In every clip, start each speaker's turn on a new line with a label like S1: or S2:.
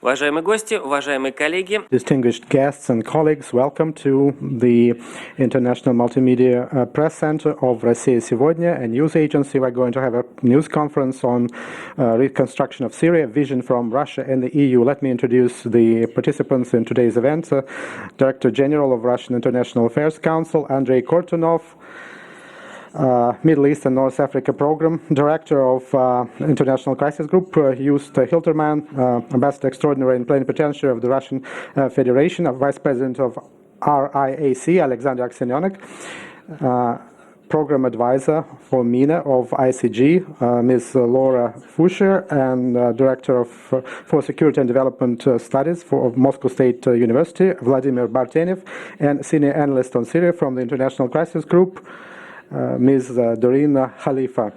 S1: Уважаемые гости, уважаемые коллеги.
S2: Distinguished guests and colleagues, welcome to the International Multimedia Press Center of Rossiya Segodnya, a news agency. We're going to have a news conference on Reconstruction of Syria, vision from Russia and the EU. Let me introduce the participants in today's event. Director General of Russian International Affairs Council, Andrei Kortunov, Middle East and North Africa Program Director of International Crisis Group, Just Hilterman, Ambassador Extraordinary and Plenipotentiary of the Russian Federation, Vice President of RIAC, Alexander Aksenionik, Program Advisor for MENA of ICG, Ms. Laura Fuscher, and Director for Security and Development Studies of Moscow State University, Vladimir Bartenev, and Senior Analyst on Syria from the International Crisis Group, Ms. Dorina Khalifa.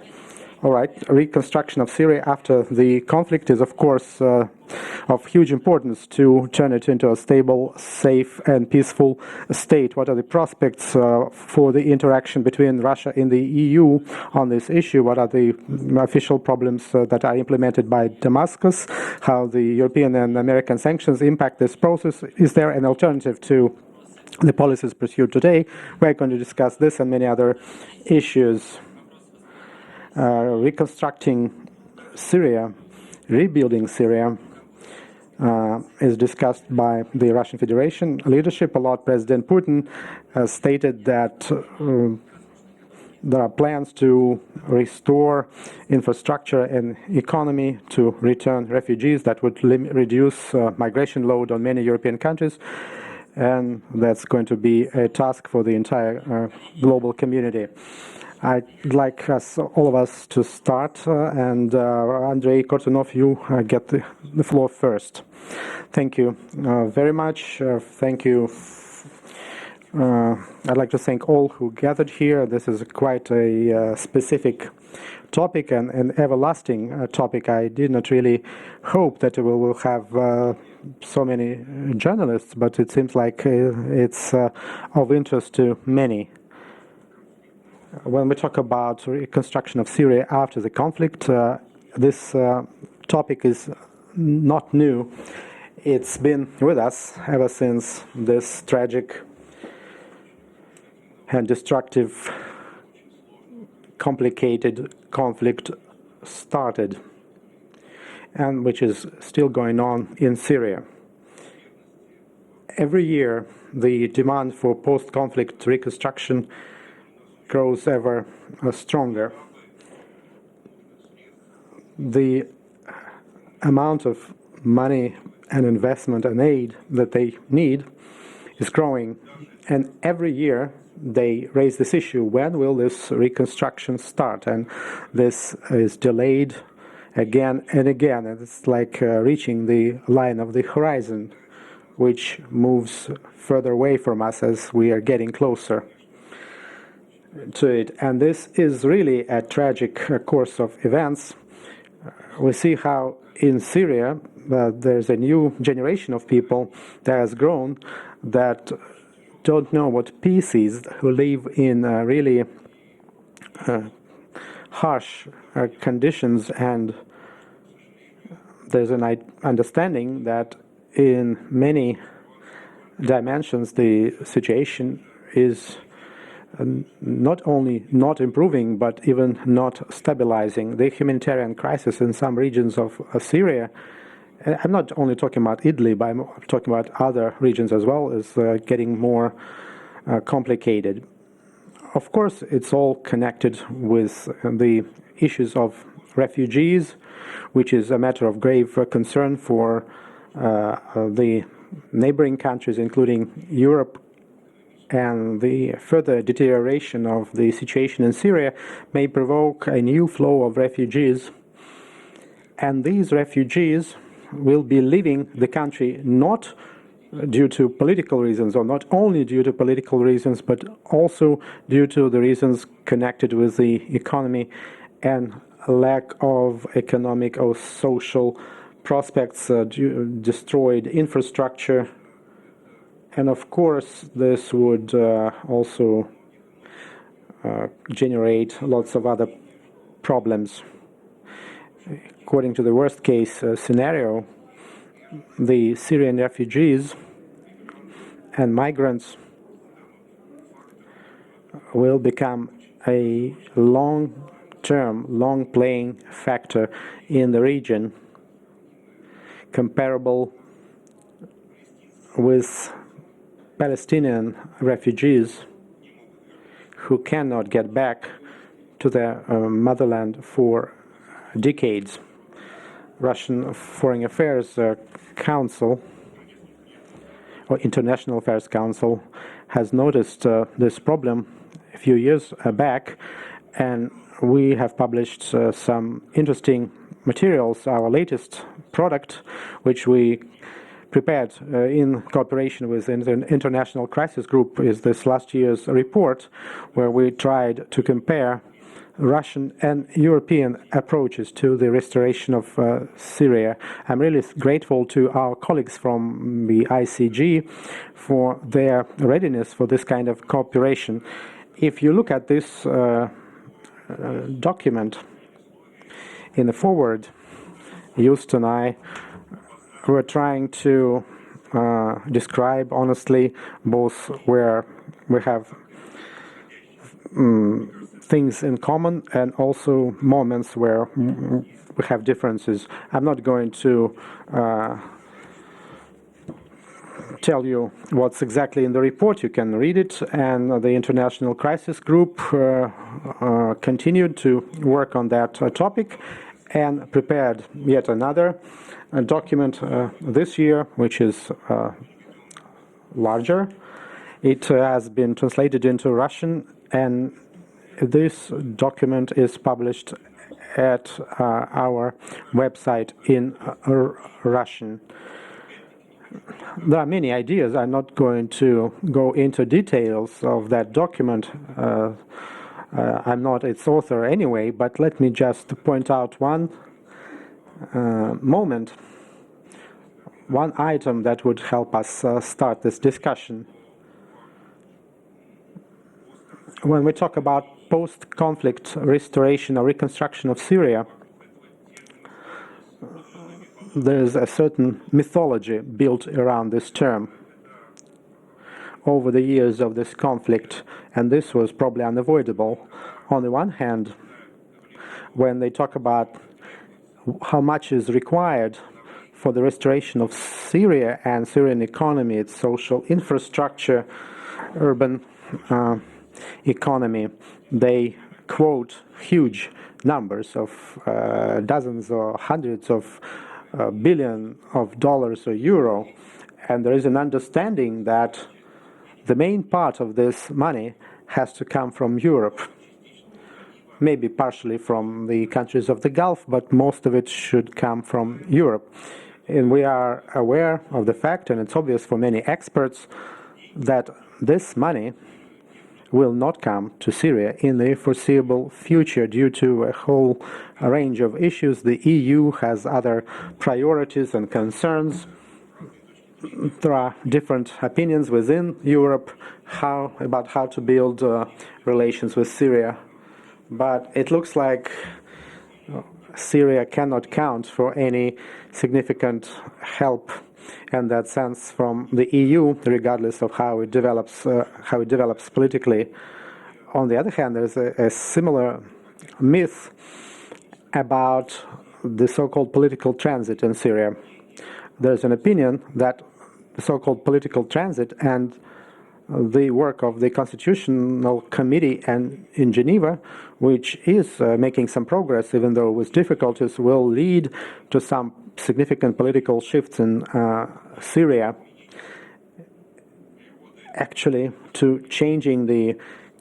S2: All right, reconstruction of Syria after the conflict is, of course, of huge importance to turn it into a stable, safe, and peaceful state. What are the prospects for the interaction between Russia and the EU on this issue? What are the official problems that are implemented by Damascus? How the European and American sanctions impact this process? Is there an alternative to the policies pursued today? We're going to discuss this and many other issues. Reconstructing Syria, rebuilding Syria, is discussed by the Russian Federation leadership a lot. President Putin has stated that there are plans to restore infrastructure and economy, to return refugees that would reduce migration load on many European countries. And that's going to be a task for the entire global community. I'd like all of us to start, and Andrei Kortunov, you get the floor first. Thank you very much. Thank you. I'd like to thank all who gathered here. This is quite a specific topic and an everlasting topic. I did not really hope that we will have so many journalists, but it seems like it's of interest to many. When we talk about reconstruction of Syria after the conflict, this topic is not new. It's been with us ever since this tragic and destructive, complicated conflict started, and which is still going on in Syria. Every year, the demand for post-conflict reconstruction grows ever stronger. The amount of money and investment and aid that they need is growing, and every year they raise this issue: when will this reconstruction start? And this is delayed again and again, and it's like reaching the line of the horizon, which moves further away from us as we are getting closer to it. And this is really a tragic course of events. We see how in Syria there's a new generation of people that has grown that don't know what peace is, who live in really harsh conditions, and there's an understanding that in many dimensions the situation is not only not improving but even not stabilizing. The humanitarian crisis in some regions of Syria, I'm not only talking about Italy, but I'm talking about other regions as well, is getting more complicated. Of course, it's all connected with the issues of refugees, which is a matter of grave concern for the neighboring countries, including Europe, and the further deterioration of the situation in Syria may provoke a new flow of refugees. And these refugees will be leaving the country not due to political reasons, or not only due to political reasons, but also due to the reasons connected with the economy and lack of economic or social prospects, destroyed infrastructure. And of course, this would also generate lots of other problems. According to the worst case scenario, the Syrian refugees and migrants will become a long-term, long-playing factor in the region, comparable with Palestinian refugees who cannot get back to their motherland for decades. Russian Foreign Affairs Council, or International Affairs Council, has noticed this problem a few years back, and we have published some interesting materials. Our latest product, which we prepared in cooperation with the International Crisis Group, is this last year's report, where we tried to compare Russian and European approaches to the restoration of Syria. I'm really grateful to our colleagues from the ICG for their readiness for this kind of cooperation. If you look at this document in the forward, Just and I were trying to describe honestly both where we have things in common and also moments where we have differences. I'm not going to tell you what's exactly in the report. You can read it, and the International Crisis Group continued to work on that topic and prepared yet another document this year, which is larger. It has been translated into Russian, and this document is published at our website in Russian. There are many ideas. I'm not going to go into details of that document. I'm not its author anyway, but let me just point out one moment, one item that would help us start this discussion. When we talk about post-conflict restoration or reconstruction of Syria, there's a certain mythology built around this term over the years of this conflict, and this was probably unavoidable. On the one hand, when they talk about how much is required for the restoration of Syria and Syrian economy, its social infrastructure, urban economy, they quote huge numbers of dozens or hundreds of billion of dollars or euro, and there is an understanding that the main part of this money has to come from Europe, maybe partially from the countries of the Gulf, but most of it should come from Europe. And we are aware of the fact, and it's obvious for many experts, that this money will not come to Syria in the foreseeable future due to a whole range of issues. The EU has other priorities and concerns. There are different opinions within Europe about how to build relations with Syria. But it looks like Syria cannot count for any significant help in that sense from the EU, regardless of how it develops politically. On the other hand, there's a similar myth about the so-called political transit in Syria. There's an opinion that the so-called political transit and the work of the Constitutional Committee and in Geneva, which is making some progress, even though with difficulties, will lead to some significant political shifts in Syria, actually to changing the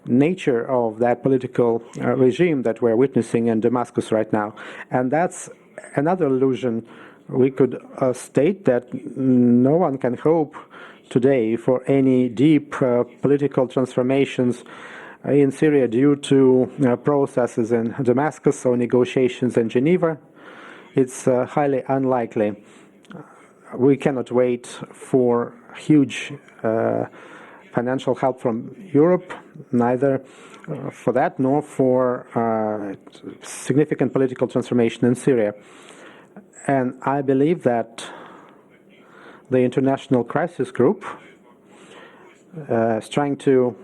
S2: nature of that political regime that we're witnessing in Damascus right now. And that's another illusion. We could state that no one can hope today for any deep political transformations in Syria due to processes in Damascus or negotiations in Geneva. It's highly unlikely. We cannot wait for huge financial help from Europe, neither for that nor for significant political transformation in Syria. And I believe that the International Crisis Group is trying to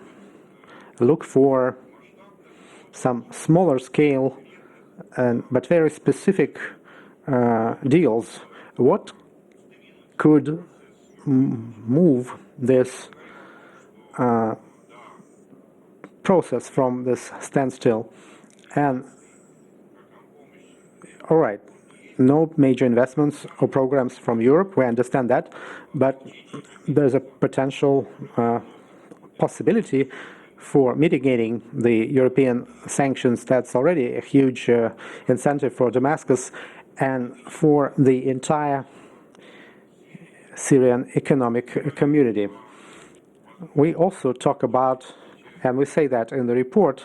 S2: look for some smaller scale but very specific deals. What could move this process from this standstill? And all right, no major investments or programs from Europe, we understand that, but there's a potential possibility for mitigating the European sanctions. That's already a huge incentive for Damascus and for the entire Syrian economic community. We also talk about, and we say that in the report,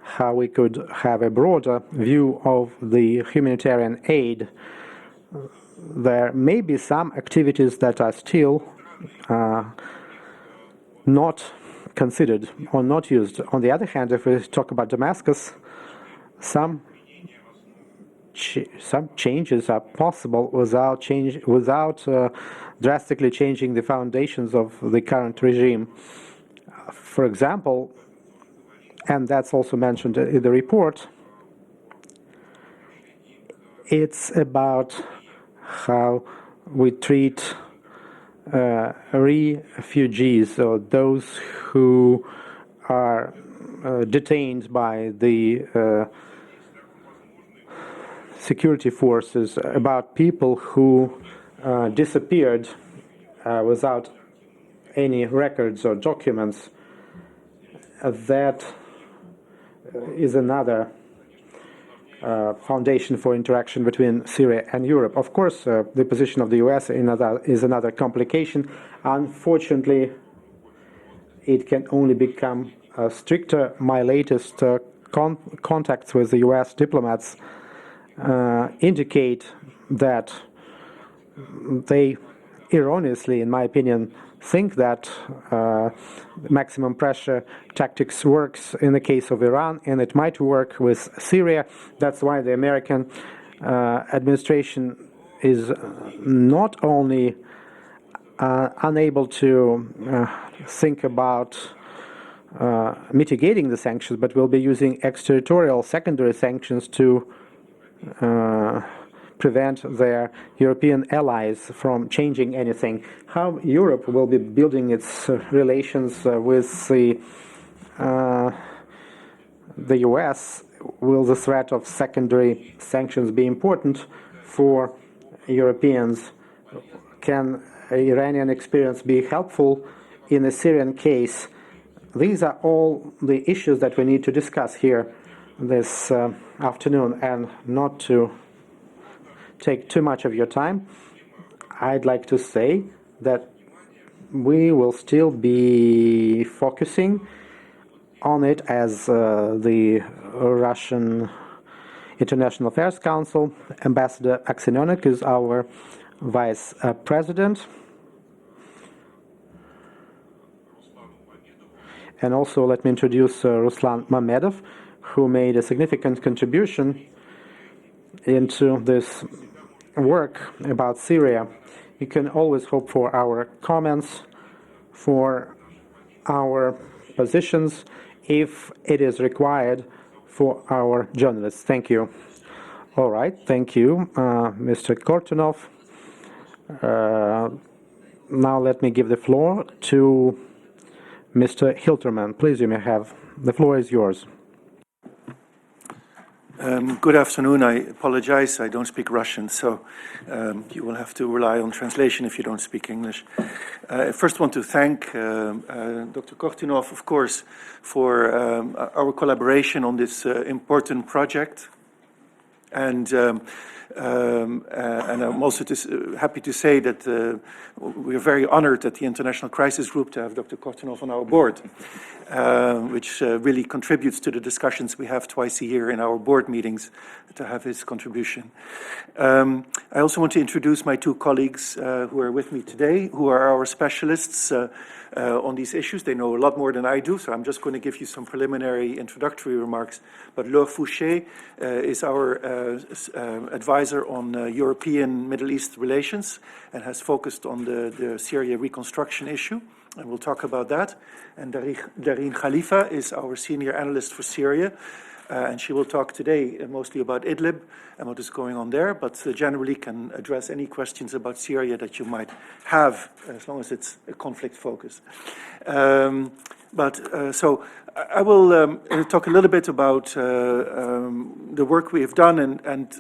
S2: how we could have a broader view of the humanitarian aid. There may be some activities that are still not considered or not used. On the other hand, if we talk about Damascus, some changes are possible without drastically changing the foundations of the current regime. For example, and that's also mentioned in the report, it's about how we treat refugees, or those who are detained by the security forces, about people who disappeared without any records or documents. That is another foundation for interaction between Syria and Europe. Of course, the position of the US is another complication. Unfortunately, it can only become stricter. My latest contacts with the US diplomats indicate that they erroneously, in my opinion, think that maximum pressure tactics works in the case of Iran, and it might work with Syria. That's why the American administration is not only unable to think about mitigating the sanctions, but will be using extraterritorial secondary sanctions to prevent their European allies from changing anything. How Europe will be building its relations with the US? Will the threat of secondary sanctions be important for Europeans? Can Iranian experience be helpful in the Syrian case? These are all the issues that we need to discuss here this afternoon, and not to take too much of your time, I'd like to say that we will still be focusing on it as the Russian International Affairs Council. Ambassador Aksenionik is our vice president. And also let me introduce Ruslan Mamedov, who made a significant contribution into this work about Syria. You can always hope for our comments, for our positions, if it is required, for our journalists. Thank you. All right, thank you, Mr. Kortunov. Now let me give the floor to Mr. Hilterman. Please, you may have. The floor is yours.
S3: Good afternoon. I apologize. I don't speak Russian, so you will have to rely on translation if you don't speak English. I first want to thank Dr. Kortunov, of course, for our collaboration on this important project. And I'm also happy to say that we're very honored at the International Crisis Group to have Dr. Kortunov on our board, which really contributes to the discussions we have twice a year in our board meetings, to have his contribution. I also want to introduce my two colleagues who are with me today, who are our specialists on these issues. They know a lot more than I do, so I'm just going to give you some preliminary introductory remarks. But Laure Fouché is our advisor advisor on European Middle East relations and has focused on the Syria reconstruction issue, and we'll talk about that. And Darine Khalifa is our senior analyst for Syria, and she will talk today mostly about Idlib and what is going on there, but generally can address any questions about Syria that you might have, as long as it's a conflict focus. So I will talk a little bit about the work we have done and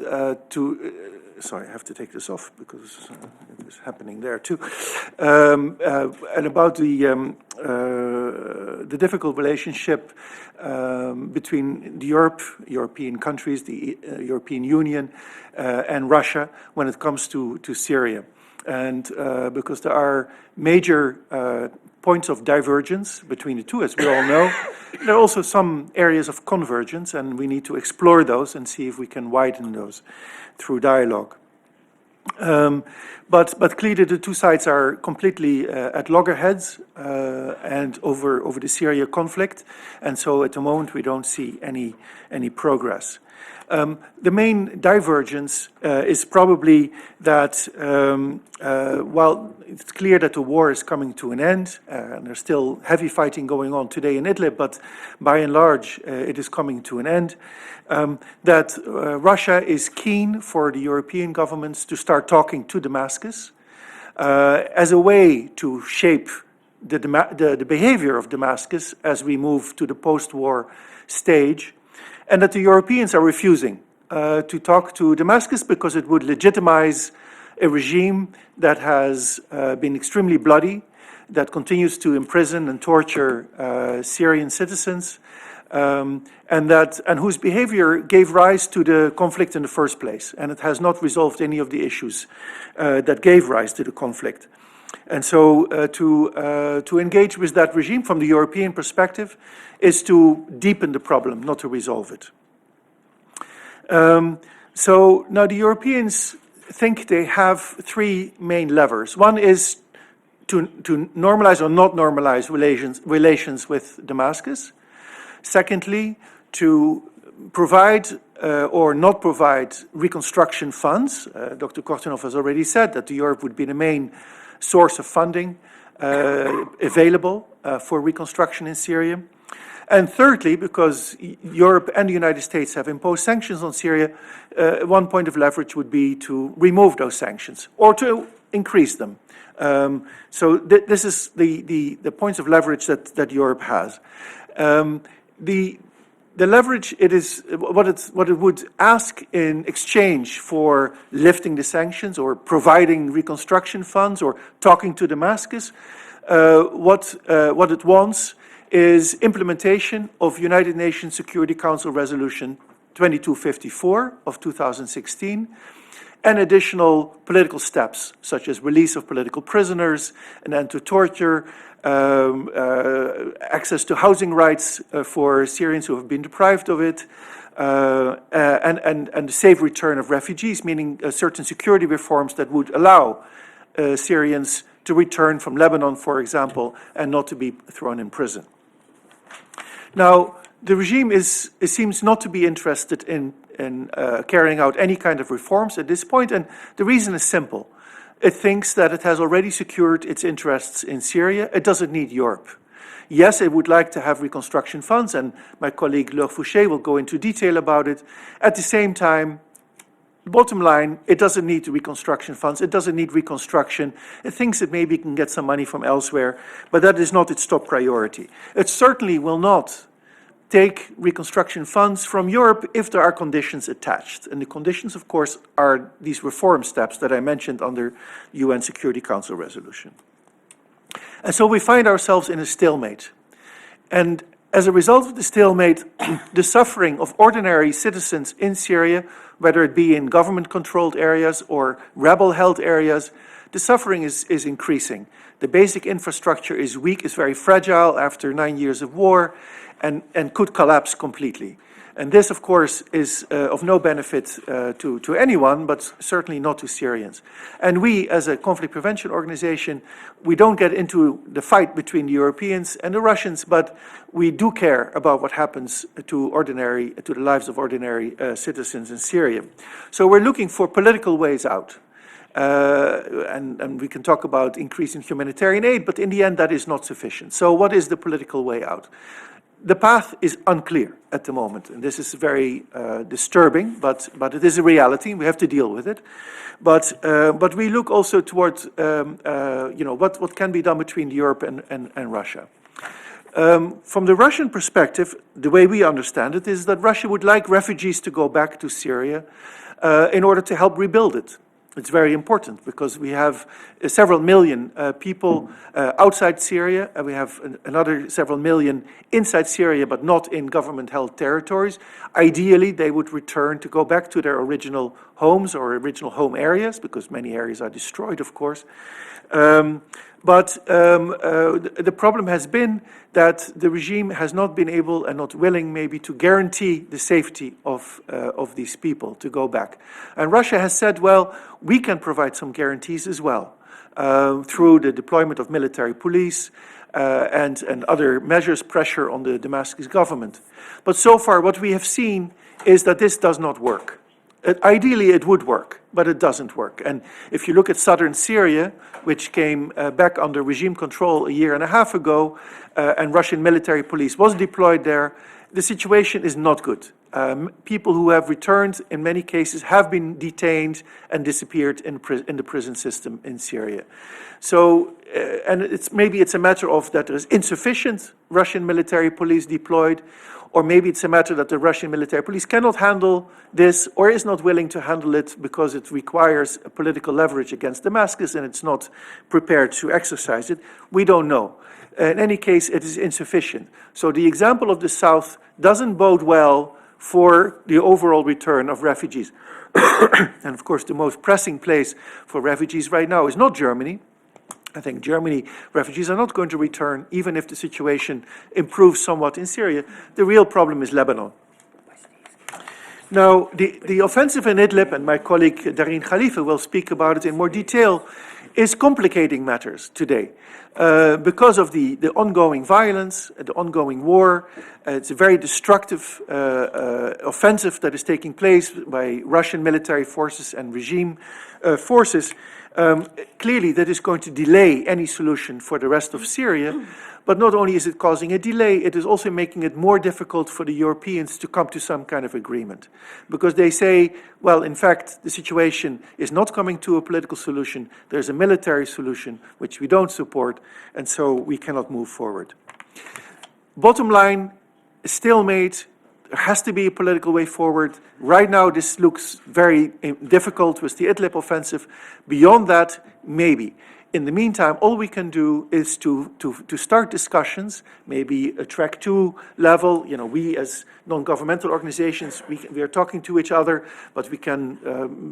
S3: sorry, I have to take this off because it was happening there too, and about the difficult relationship between the European countries, the European Union, and Russia when it comes to Syria. And because there are major points of divergence between the two, as we all know, there are also some areas of convergence, and we need to explore those and see if we can widen those through dialogue. But clearly the two sides are completely at loggerheads and over the Syria conflict, and so at the moment we don't see any progress. The main divergence is probably that while it's clear that the war is coming to an end, and there's still heavy fighting going on today in Idlib, but by and large it is coming to an end, that Russia is keen for the European governments to start talking to Damascus as a way to shape the behavior of Damascus as we move to the post-war stage, and that the Europeans are refusing to talk to Damascus because it would legitimize a regime that has been extremely bloody, that continues to imprison and torture Syrian citizens, and whose behavior gave rise to the conflict in the first place, and it has not resolved any of the issues that gave rise to the conflict. And so to engage with that regime from the European perspective is to deepen the problem, not to resolve it. So now the Europeans think they have three main levers. One is to normalize or not normalize relations with Damascus. Secondly, to provide or not provide reconstruction funds. Dr. Kortunov has already said that Europe would be the main source of funding available for reconstruction in Syria. And thirdly, because Europe and the United States have imposed sanctions on Syria, one point of leverage would be to remove those sanctions or to increase them. So this is the points of leverage that Europe has. The leverage what it would ask in exchange for lifting the sanctions or providing reconstruction funds or talking to Damascus, what it wants is implementation of United Nations Security Council Resolution 2254 of 2016 and additional political steps such as release of political prisoners, an end to torture, access to housing rights for Syrians who have been deprived of it, and the safe return of refugees, meaning certain security reforms that would allow Syrians to return from Lebanon, for example, and not to be thrown in prison. Now, the regime seems not to be interested in carrying out any kind of reforms at this point, and the reason is simple. It thinks that it has already secured its interests in Syria. It doesn't need Europe. Yes, it would like to have reconstruction funds, and my colleague Laure Fouché will go into detail about it. At the same time, bottom line, it doesn't need the reconstruction funds. It doesn't need reconstruction. It thinks it maybe can get some money from elsewhere, but that is not its top priority. It certainly will not take reconstruction funds from Europe if there are conditions attached. And the conditions, of course, are these reform steps that I mentioned under UN Security Council resolution. And so we find ourselves in a stalemate. And as a result of the stalemate, the suffering of ordinary citizens in Syria, whether it be in government-controlled areas or rebel-held areas, the suffering is increasing. The basic infrastructure is weak, is very fragile after 9 years of war, and could collapse completely. And this, of course, is of no benefit to anyone, but certainly not to Syrians. And we, as a conflict prevention organization, we don't get into the fight between the Europeans and the Russians, but we do care about what happens to the lives of ordinary citizens in Syria. So we're looking for political ways out. And we can talk about increasing humanitarian aid, but in the end, that is not sufficient. So what is the political way out? The path is unclear at the moment, and this is very disturbing, but it is a reality, and we have to deal with it. But we look also towards what can be done between Europe and Russia. From the Russian perspective, the way we understand it is that Russia would like refugees to go back to Syria in order to help rebuild it. It's very important because we have several million people outside Syria, and we have another several million inside Syria, but not in government-held territories. Ideally, they would return to go back to their original homes or original home areas, because many areas are destroyed, of course. But the problem has been that the regime has not been able and not willing maybe to guarantee the safety of these people to go back. And Russia has said, well, we can provide some guarantees as well through the deployment of military police and other measures, pressure on the Damascus government. But so far what we have seen is that this does not work. Ideally, it would work, but it doesn't work. And if you look at southern Syria, which came back under regime control a year and a half ago, and Russian military police was deployed there, the situation is not good. People who have returned, in many cases, have been detained and disappeared in the prison system in Syria. So, and maybe it's a matter of that there is insufficient Russian military police deployed, or maybe it's a matter that the Russian military police cannot handle this or is not willing to handle it because it requires a political leverage against Damascus and it's not prepared to exercise it. We don't know. In any case, it is insufficient. So the example of the South doesn't bode well for the overall return of refugees. And of course, the most pressing place for refugees right now is not Germany. I think Germany refugees are not going to return, even if the situation improves somewhat in Syria. The real problem is Lebanon. Now, the offensive in Idlib, and my colleague Darine Khalifa will speak about it in more detail, is complicating matters today. Because of the ongoing violence, the ongoing war, it's a very destructive offensive that is taking place by Russian military forces and regime forces. Clearly, that is going to delay any solution for the rest of Syria. But not only is it causing a delay, it is also making it more difficult for the Europeans to come to some kind of agreement. Because they say, well, in fact, the situation is not coming to a political solution. There's a military solution, which we don't support, and so we cannot move forward. Bottom line, stalemate. There has to be a political way forward. Right now, this looks very difficult with the Idlib offensive. Beyond that, maybe. In the meantime, all we can do is to start discussions, maybe a track 2 level. You know, we as non-governmental organizations, we are talking to each other, but we can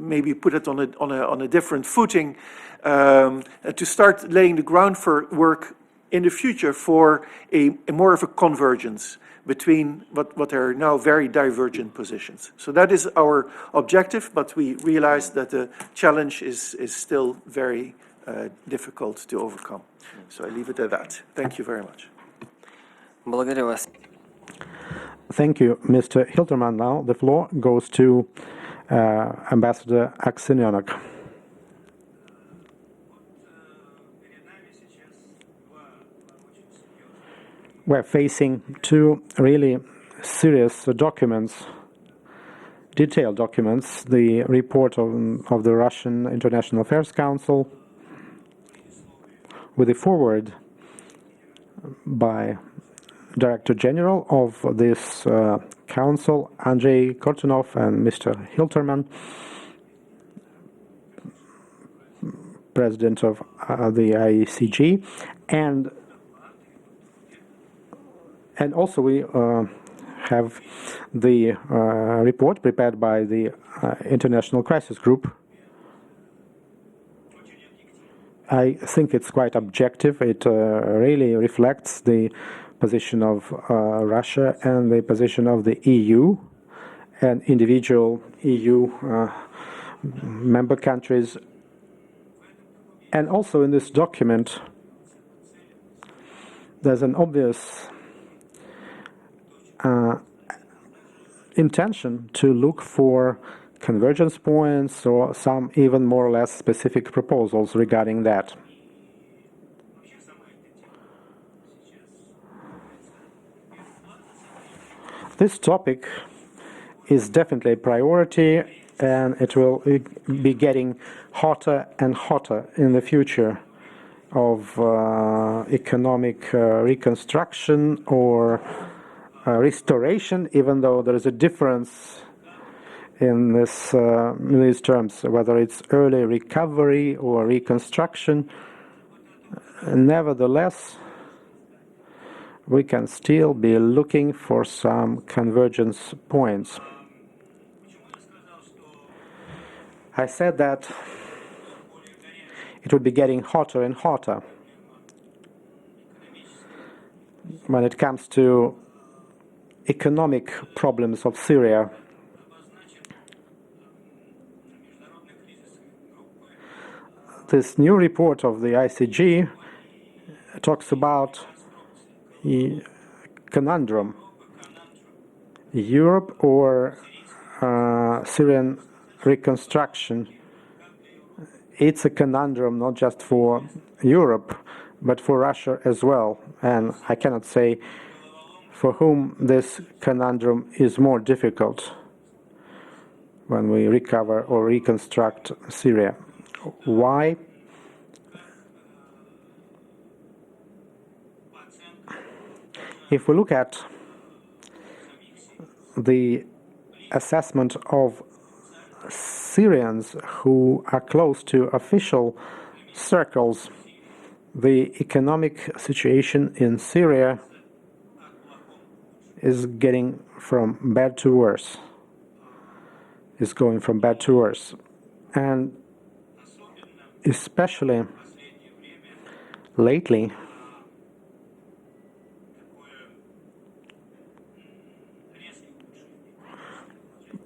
S3: maybe put it on a different footing to start laying the groundwork in the future for a more of a convergence between what are now very divergent positions. So that is our objective, but we realize that the challenge is still very difficult to overcome. So I leave it at that. Thank you very much.
S1: Благодарю вас.
S2: Thank you, Mr. Hilterman. Now the floor goes to Ambassador Aksenionok. We're facing two really serious documents, detailed documents, the report of the Russian International Affairs Council with a foreword by Director General of this council, Andrei Kortunov, and Mr. Hilterman, President of the IECG, and also we have the report prepared by the International Crisis Group. I think it's quite objective. It really reflects the position of Russia and the position of the EU and individual EU member countries. And also in this document, there's an obvious intention to look for convergence points or some even more or less specific proposals regarding that. This topic is definitely a priority, and it will be getting hotter and hotter in the future of economic reconstruction or restoration, even though there is a difference in these terms, whether it's early recovery or reconstruction. Nevertheless, we can still be looking for some convergence points. I said that it would be getting hotter and hotter when it comes to economic problems of Syria. This new report of the ICG talks about a conundrum: Europe or Syrian reconstruction. It's a conundrum not just for Europe, but for Russia as well. And I cannot say for whom this conundrum is more difficult when we recover or reconstruct Syria. Why? If we look at the assessment of Syrians who are close to official circles, the economic situation in Syria is getting from bad to worse. Is going from bad to worse. And especially lately,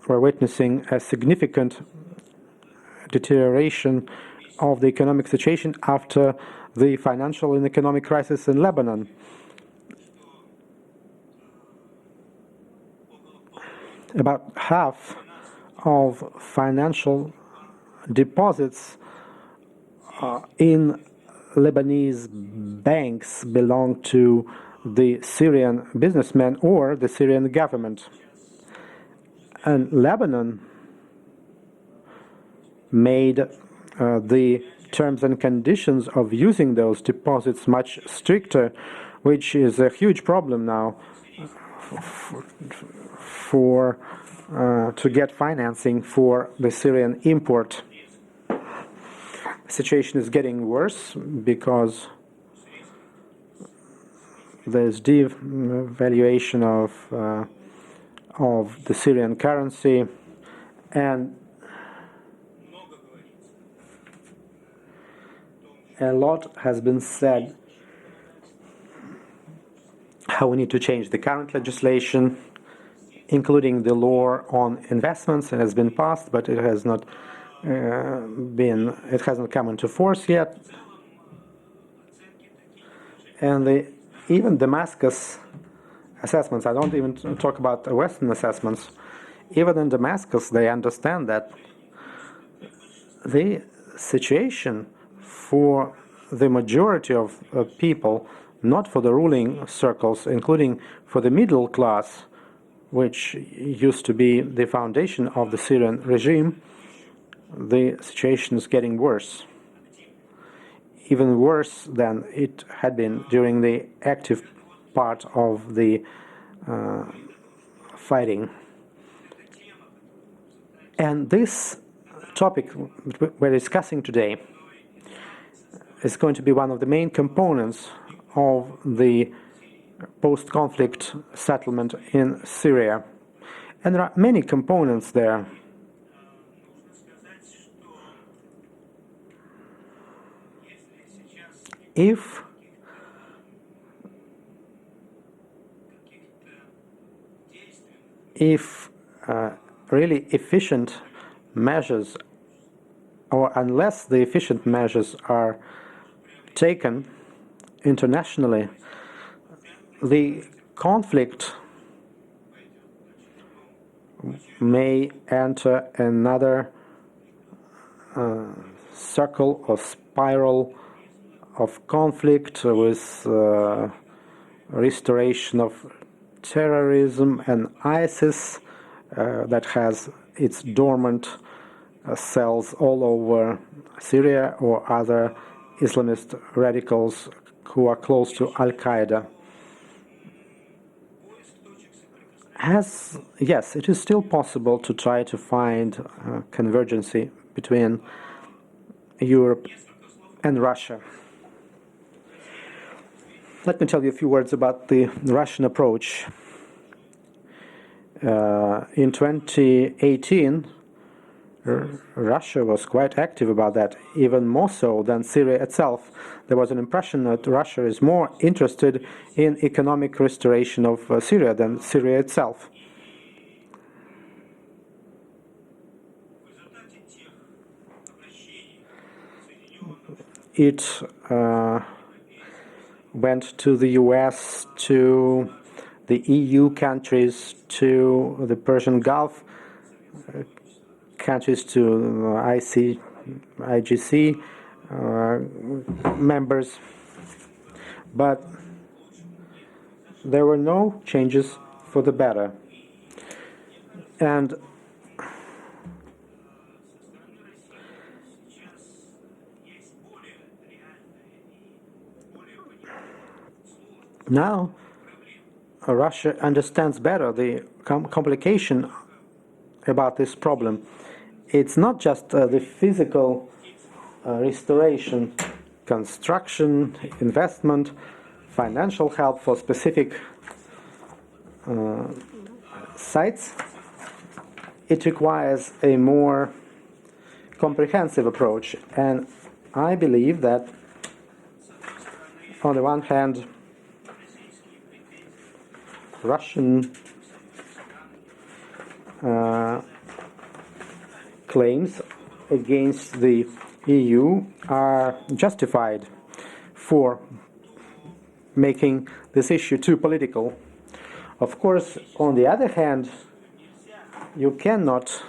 S2: we're witnessing a significant deterioration of the economic situation after the financial and economic crisis in Lebanon. About half of financial deposits in Lebanese banks belong to the Syrian businessmen or the Syrian government. And Lebanon made the terms and conditions of using those deposits much stricter, which is a huge problem now for to get financing for the Syrian import. The situation is getting worse because there's devaluation of the Syrian currency, and a lot has been said how we need to change the current legislation, including the law on investments. It has been passed, but it has not it hasn't come into force yet. And even Damascus assessments, I don't even talk about the Western assessments, even in Damascus they understand that the situation for the majority of people, not for the ruling circles, including for the middle class, which used to be the foundation of the Syrian regime, the situation is getting worse. Even worse than it had been during the active part of the fighting. And this topic we're discussing today is going to be one of the main components of the post-conflict settlement in Syria. And there are many components there. If really efficient measures, or unless the efficient measures are taken internationally, the conflict may enter another circle or spiral of conflict with restoration of terrorism and ISIS that has its dormant cells all over Syria, or other Islamist radicals who are close to Al-Qaeda. Yes, it is still possible to try to find convergency between Europe and Russia. Let me tell you a few words about the Russian approach. In 2018, Russia was quite active about that, even more so than Syria itself. There was an impression that Russia is more interested in economic restoration of Syria than Syria itself. It went to the US, to the EU countries, to the Persian Gulf countries, to IGC members, but there were no changes for the better. And now Russia understands better the complication about this problem. It's not just the physical restoration, construction, investment, financial help for specific sites. It requires a more comprehensive approach, and I believe that on the one hand, Russian claims against the EU are justified for making this issue too political. Of course, on the other hand, you cannot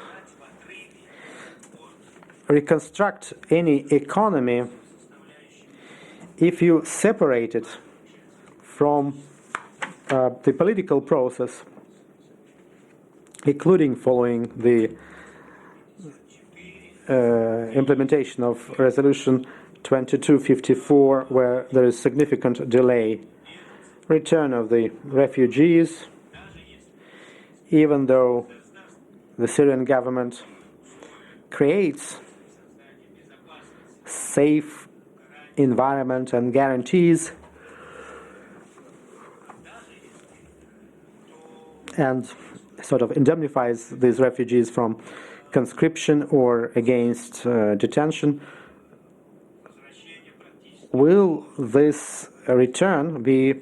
S2: reconstruct any economy if you separate it from the political process, including following the implementation of Resolution 2254, where there is significant delay. Return of the refugees, even though the Syrian government creates safe environment and guarantees, and sort of indemnifies these refugees from conscription or against detention. Will this return be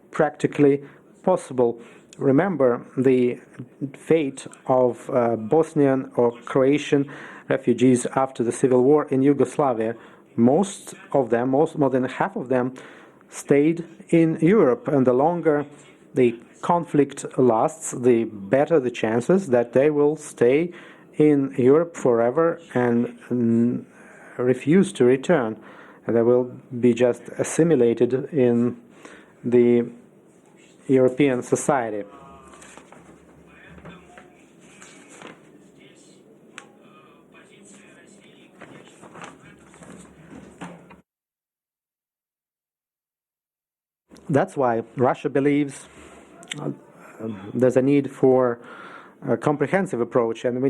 S2: practically possible? Remember the fate of Bosnian or Croatian refugees after the civil war in Yugoslavia. Most of them, more than half of them, stayed in Europe, and the longer the conflict lasts, the better the chances that they will stay in Europe forever and refuse to return. And they will be just assimilated in the European society. That's why Russia believes there's a need for a comprehensive approach, and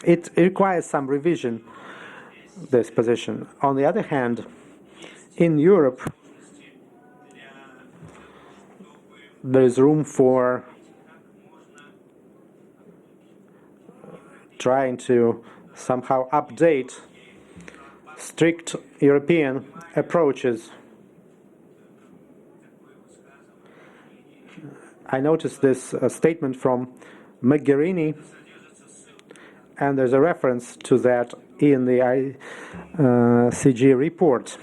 S2: it requires some revision, this position. On the other hand, in Europe, there is room for trying to somehow update strict European approaches. I noticed this statement from Mogherini and there's a reference to that in the ICG report.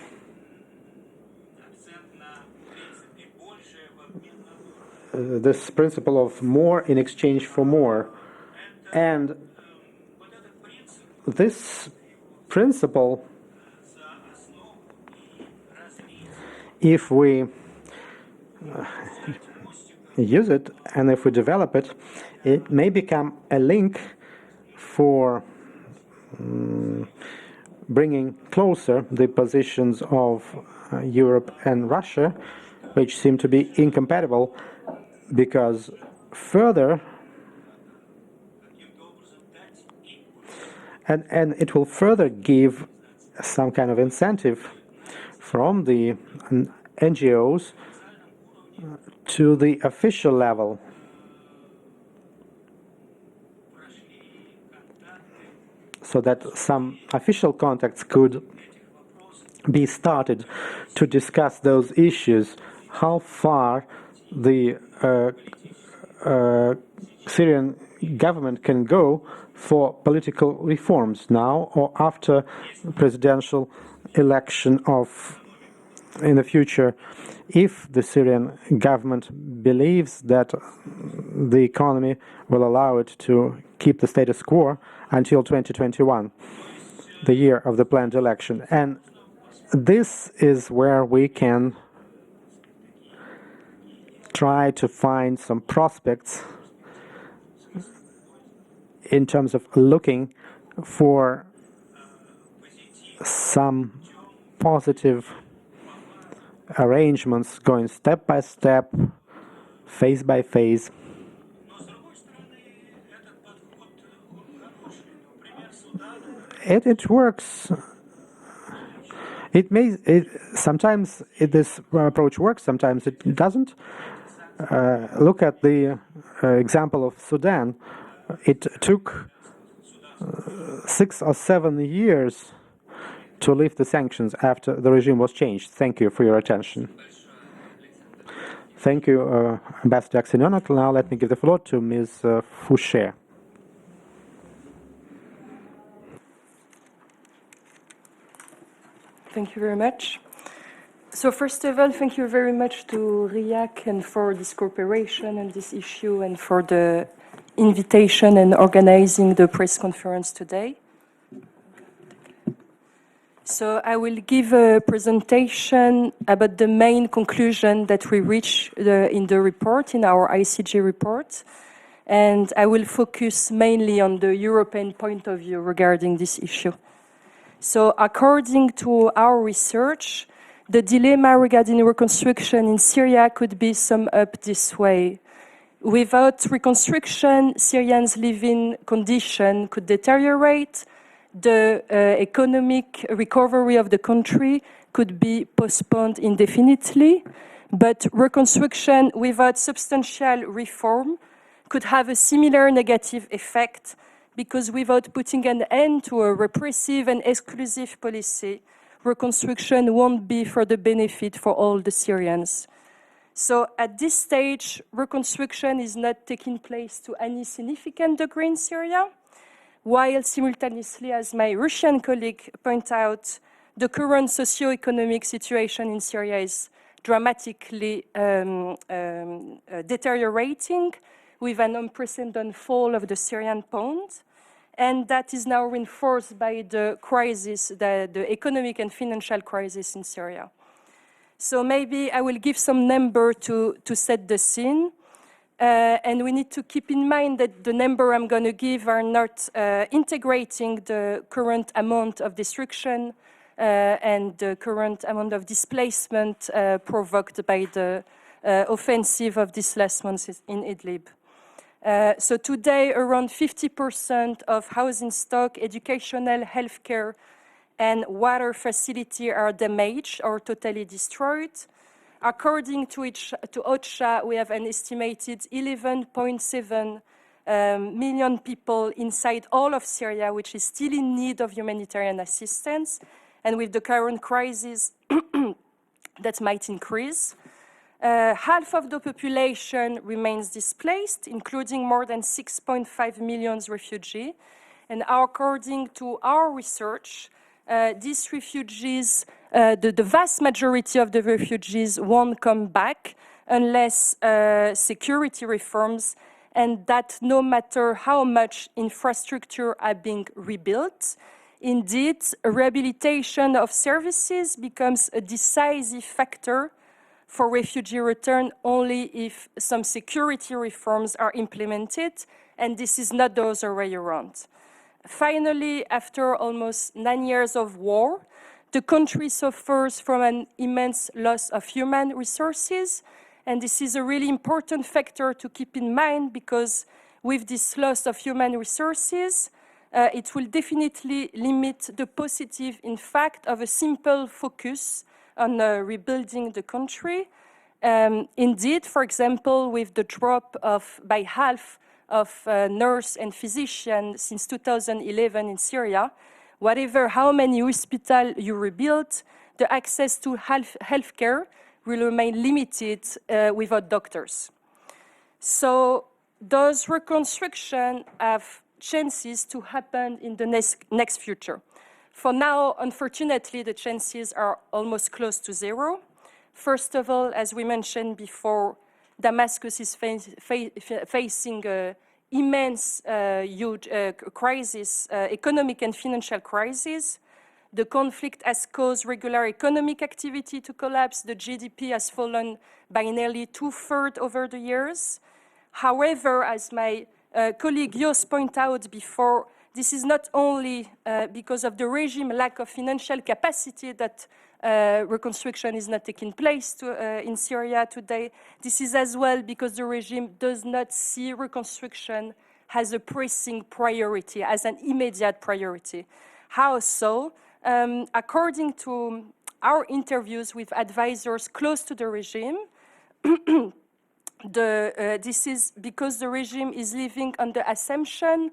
S2: This principle of more in exchange for more. And this principle, if we use it and if we develop it, it may become a link for bringing closer the positions of Europe and Russia, which seem to be incompatible, because further, and it will further give some kind of incentive from the NGOs to the official level. So that some official contacts could be started to discuss those issues, how far the Syrian government can go for political reforms now or after presidential election in the future, if the Syrian government believes that the economy will allow it to keep the status quo until 2021, the year of the planned election. And this is where we can try to find some prospects in terms of looking for some positive arrangements going step by step, phase by phase. It works. Sometimes this approach works, sometimes it doesn't. Look at the example of Sudan. It took 6 or 7 years to lift the sanctions after the regime was changed. Thank you for your attention. Thank you, Ambassador Aksenionok. Now let me give the floor to Ms. Fouché.
S4: Thank you very much. So first of all, thank you very much to RIAC and for this cooperation on this issue and for the invitation and organizing the press conference today. So I will give a presentation about the main conclusion that we reach in the report, in our ICG report. And I will focus mainly on the European point of view regarding this issue. So according to our research, the dilemma regarding reconstruction in Syria could be summed up this way. Without reconstruction, Syrians' living condition could deteriorate, the economic recovery of the country could be postponed indefinitely, but reconstruction without substantial reform could have a similar negative effect, because without putting an end to a repressive and exclusive policy, reconstruction won't be for the benefit for all the Syrians. So at this stage, reconstruction is not taking place to any significant degree in Syria, while simultaneously, as my Russian colleague pointed out, the current socio-economic situation in Syria is dramatically deteriorating, with an unprecedented fall of the Syrian pound, and that is now reinforced by the crisis, the economic and financial crisis in Syria. So maybe I will give some number to set the scene. And we need to keep in mind that the number I'm going to give are not integrating the current amount of destruction and the current amount of displacement provoked by the offensive of these last months in Idlib. So today, around 50% of housing stock, educational, healthcare, and water facility are damaged or totally destroyed. According to OCHA, we have an estimated 11.7 million people inside all of Syria, which is still in need of humanitarian assistance. And with the current crisis, that might increase. Half of the population remains displaced, including more than 6.5 million refugees. And according to our research, these refugees, the vast majority of the refugees won't come back unless security reforms, and that no matter how much infrastructure are being rebuilt, indeed, rehabilitation of services becomes a decisive factor for refugee return only if some security reforms are implemented, and this is not the other way around. Finally, after almost 9 years of war, the country suffers from an immense loss of human resources, and this is a really important factor to keep in mind, because with this loss of human resources, it will definitely limit the positive impact of a simple focus on rebuilding the country. Indeed, for example, with the drop by half of nurse and physician since 2011 in Syria, how many hospitals you rebuild, the access to healthcare will remain limited without doctors. So those reconstruction have chances to happen in the next future. For now, unfortunately, the chances are almost close to zero. First of all, as we mentioned before, Damascus is facing an immense, huge crisis, economic and financial crisis. The conflict has caused regular economic activity to collapse. The GDP has fallen by nearly 2/3 over the years. However, as my colleague Jos pointed out before, this is not only because of the regime lack of financial capacity that reconstruction is not taking place in Syria today. This is as well because the regime does not see reconstruction as a pressing priority, as an immediate priority. How so? According to our interviews with advisors close to the regime, this is because the regime is living on the assumption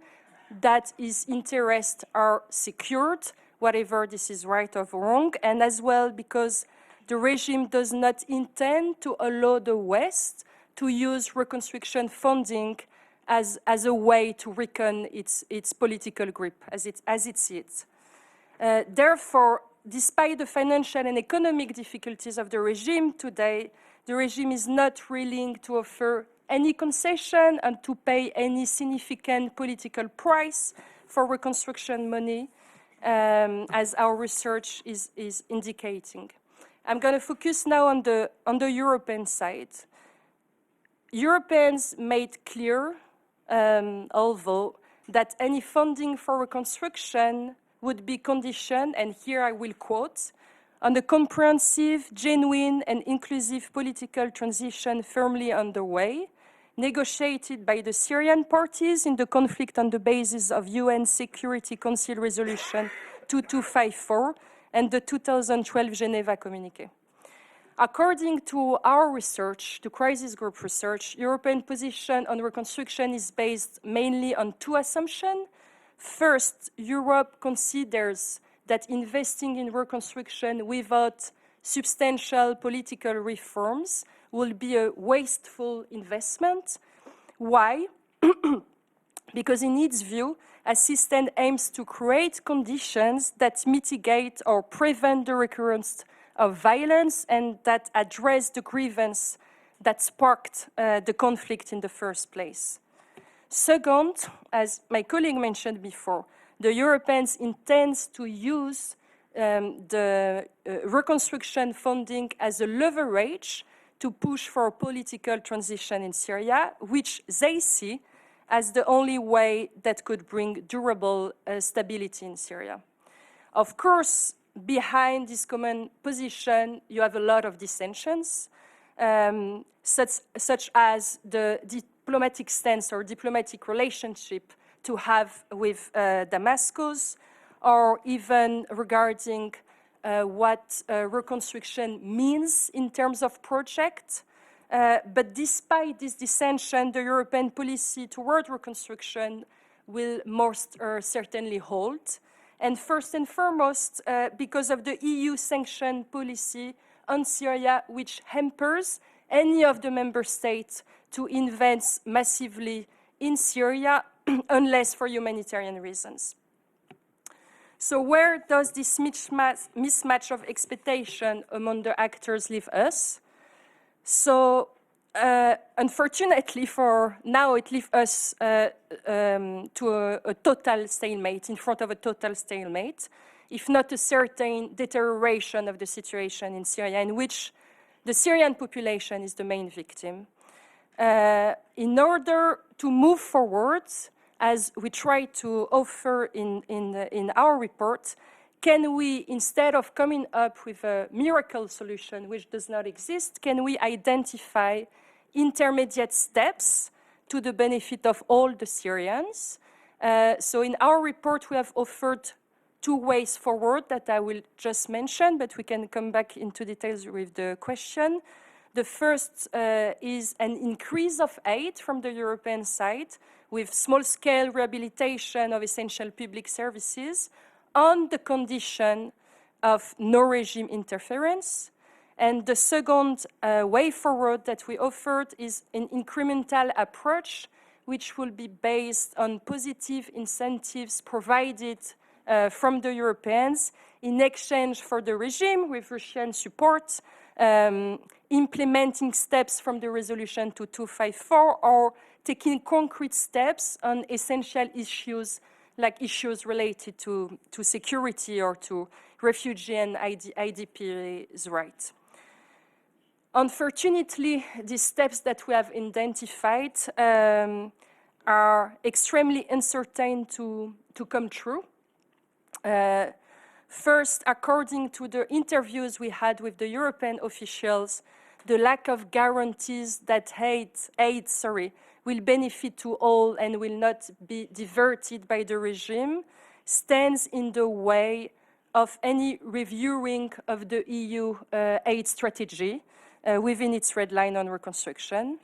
S4: that its interests are secured, whatever this is right or wrong, and as well because the regime does not intend to allow the West to use reconstruction funding as a way to weaken its political grip, as it sees it. Therefore, despite the financial and economic difficulties of the regime today, the regime is not willing to offer any concession and to pay any significant political price for reconstruction money, as our research is indicating. I'm going to focus now on the European side. Europeans made clear, although, that any funding for reconstruction would be conditioned, and here I will quote, on a comprehensive, genuine, and inclusive political transition firmly underway, negotiated by the Syrian parties in the conflict on the basis of UN Security Council Resolution 2254 and the 2012 Geneva Communiqué. According to our research, the crisis group research, European position on reconstruction is based mainly on two assumptions. First, Europe considers that investing in reconstruction without substantial political reforms will be a wasteful investment. Why? Because in its view, assistance aims to create conditions that mitigate or prevent the recurrence of violence and that address the grievance that sparked the conflict in the first place. Second, as my colleague mentioned before, the Europeans intend to use the reconstruction funding as a leverage to push for a political transition in Syria, which they see as the only way that could bring durable stability in Syria. Of course, behind this common position, you have a lot of dissensions, such as the diplomatic stance or diplomatic relationship to have with Damascus, or even regarding what reconstruction means in terms of project. But despite this dissension, the European policy toward reconstruction will most certainly hold. And first and foremost, because of the EU sanction policy on Syria, which hampers any of the member states to invest massively in Syria unless for humanitarian reasons. So where does this mismatch of expectation among the actors leave us? So unfortunately for now, it leaves us to a total stalemate, in front of a total stalemate, if not a certain deterioration of the situation in Syria, in which the Syrian population is the main victim. In order to move forward, as we try to offer in our report, can we, instead of coming up with a miracle solution which does not exist, can we identify intermediate steps to the benefit of all the Syrians? So in our report, we have offered 2 ways forward that I will just mention, but we can come back into details with the question. The first is an increase of aid from the European side with small-scale rehabilitation of essential public services on the condition of no regime interference. And the second way forward that we offered is an incremental approach, which will be based on positive incentives provided from the Europeans in exchange for the regime with Russian support, implementing steps from the resolution 2254, or taking concrete steps on essential issues like issues related to security or to refugee and IDP's rights. Unfortunately, these steps that we have identified are extremely uncertain to come true. First, according to the interviews we had with the European officials, the lack of guarantees that aid will benefit to all and will not be diverted by the regime stands in the way of any reviewing of the EU aid strategy within its red line on reconstruction.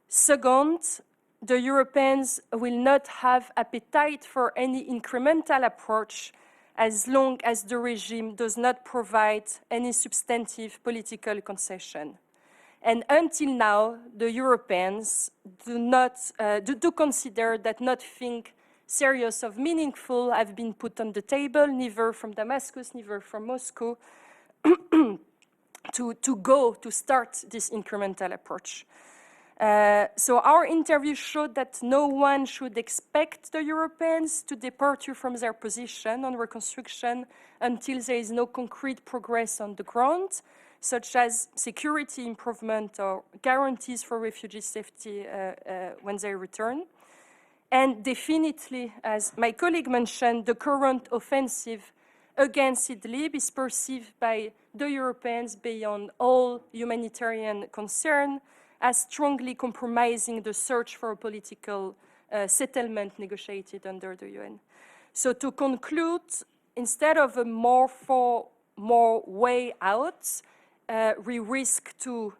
S4: Second, the Europeans will not have appetite for any incremental approach as long as the regime does not provide any substantive political concession. And until now, the Europeans do consider that nothing serious of meaningful have been put on the table, neither from Damascus, neither from Moscow, to start this incremental approach. So our interview showed that no one should expect the Europeans to depart from their position on reconstruction until there is no concrete progress on the ground, such as security improvement or guarantees for refugee safety when they return. And definitely, as my colleague mentioned, the current offensive against Idlib is perceived by the Europeans beyond all humanitarian concern as strongly compromising the search for a political settlement negotiated under the UN. So to conclude, instead of a more way out, we risk to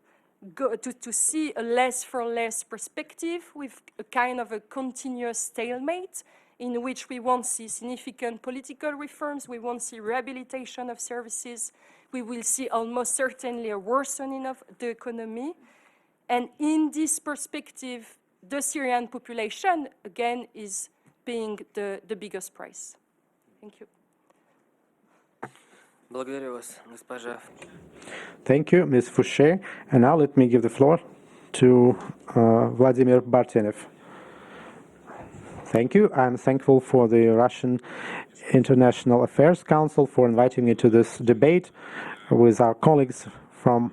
S4: see a less for less perspective with a kind of a continuous stalemate in which we won't see significant political reforms, we won't see rehabilitation of services, we will see almost certainly a worsening of the economy. And in this perspective, the Syrian population, again, is paying the biggest price. Thank you.
S1: Благодарю вас, госпожа.
S2: Thank you, Ms. Fouché. And now let me give the floor to Vladimir Bartenev. Thank you. I'm thankful for the Russian International Affairs Council for inviting me to this debate with our colleagues from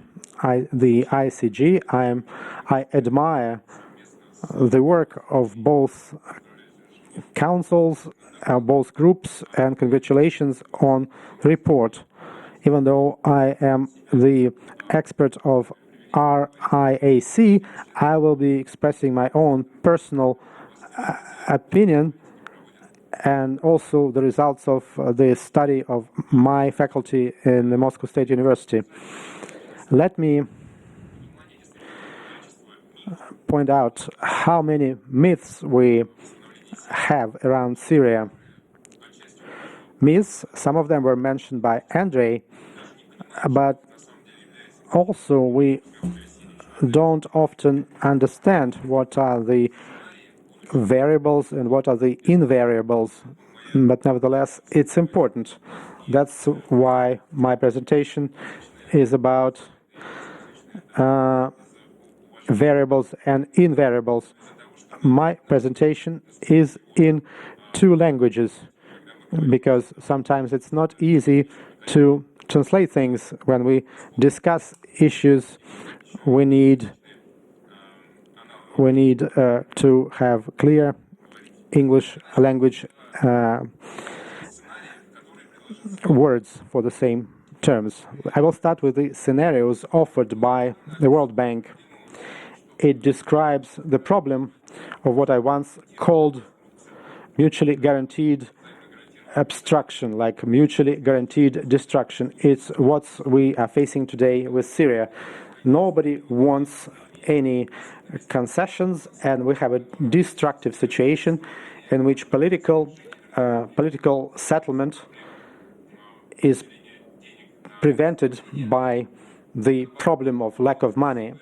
S2: the ICG. I admire the work of both councils, both groups, and congratulations on the report. Even though I am the expert of RIAC, I will be expressing my own personal opinion and also the results of the study of my faculty in the Moscow State University. Let me point out how many myths we have around Syria. Myths, some of them were mentioned by Andrei, but also we don't often understand what are the variables and what are the invariables, but nevertheless, it's important. That's why my presentation is about variables and invariables. My presentation is in 2 languages because sometimes it's not easy to translate things. When we discuss issues, we need to have clear English language words for the same terms. I will start with the scenarios offered by the World Bank. It describes the problem of what I once called mutually guaranteed obstruction, like mutually guaranteed destruction. It's what we are facing today with Syria. Nobody wants any concessions, and we have a destructive situation in which political settlement is prevented by the problem of lack of money,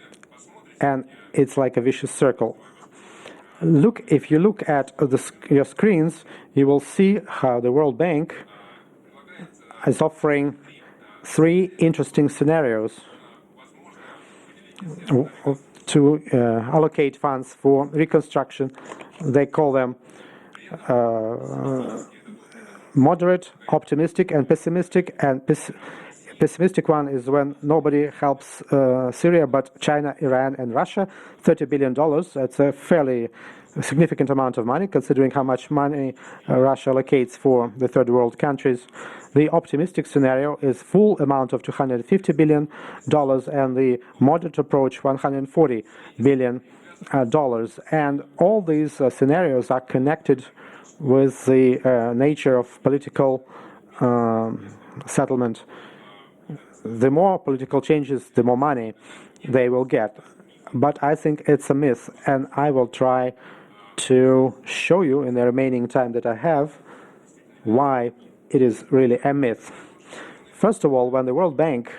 S2: and it's like a vicious circle. If you look at your screens, you will see how the World Bank is offering 3 interesting scenarios to allocate funds for reconstruction. They call them moderate, optimistic, and pessimistic. And pessimistic one is when nobody helps Syria but China, Iran, and Russia. $30 billion. That's a fairly significant amount of money, considering how much money Russia allocates for the third world countries. The optimistic scenario is full amount of $250 billion, and the moderate approach $140 billion. And all these scenarios are connected with the nature of political settlement. The more political changes, the more money they will get. But I think it's a myth, and I will try to show you in the remaining time that I have why it is really a myth. First of all, when the World Bank,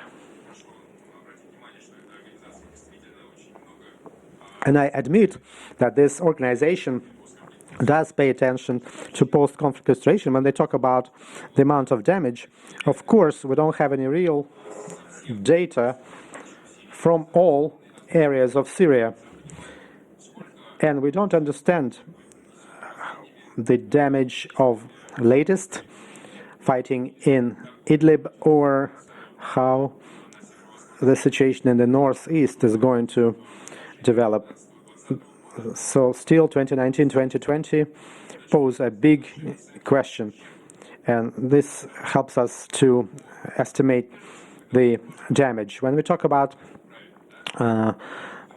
S2: and I admit that this organization does pay attention to post-conflict restoration when they talk about the amount of damage. Of course, we don't have any real data from all areas of Syria, and we don't understand the damage of latest fighting in Idlib or how the situation in the northeast is going to develop. So still 2019-2020 pose a big question, and this helps us to estimate the damage. When we talk about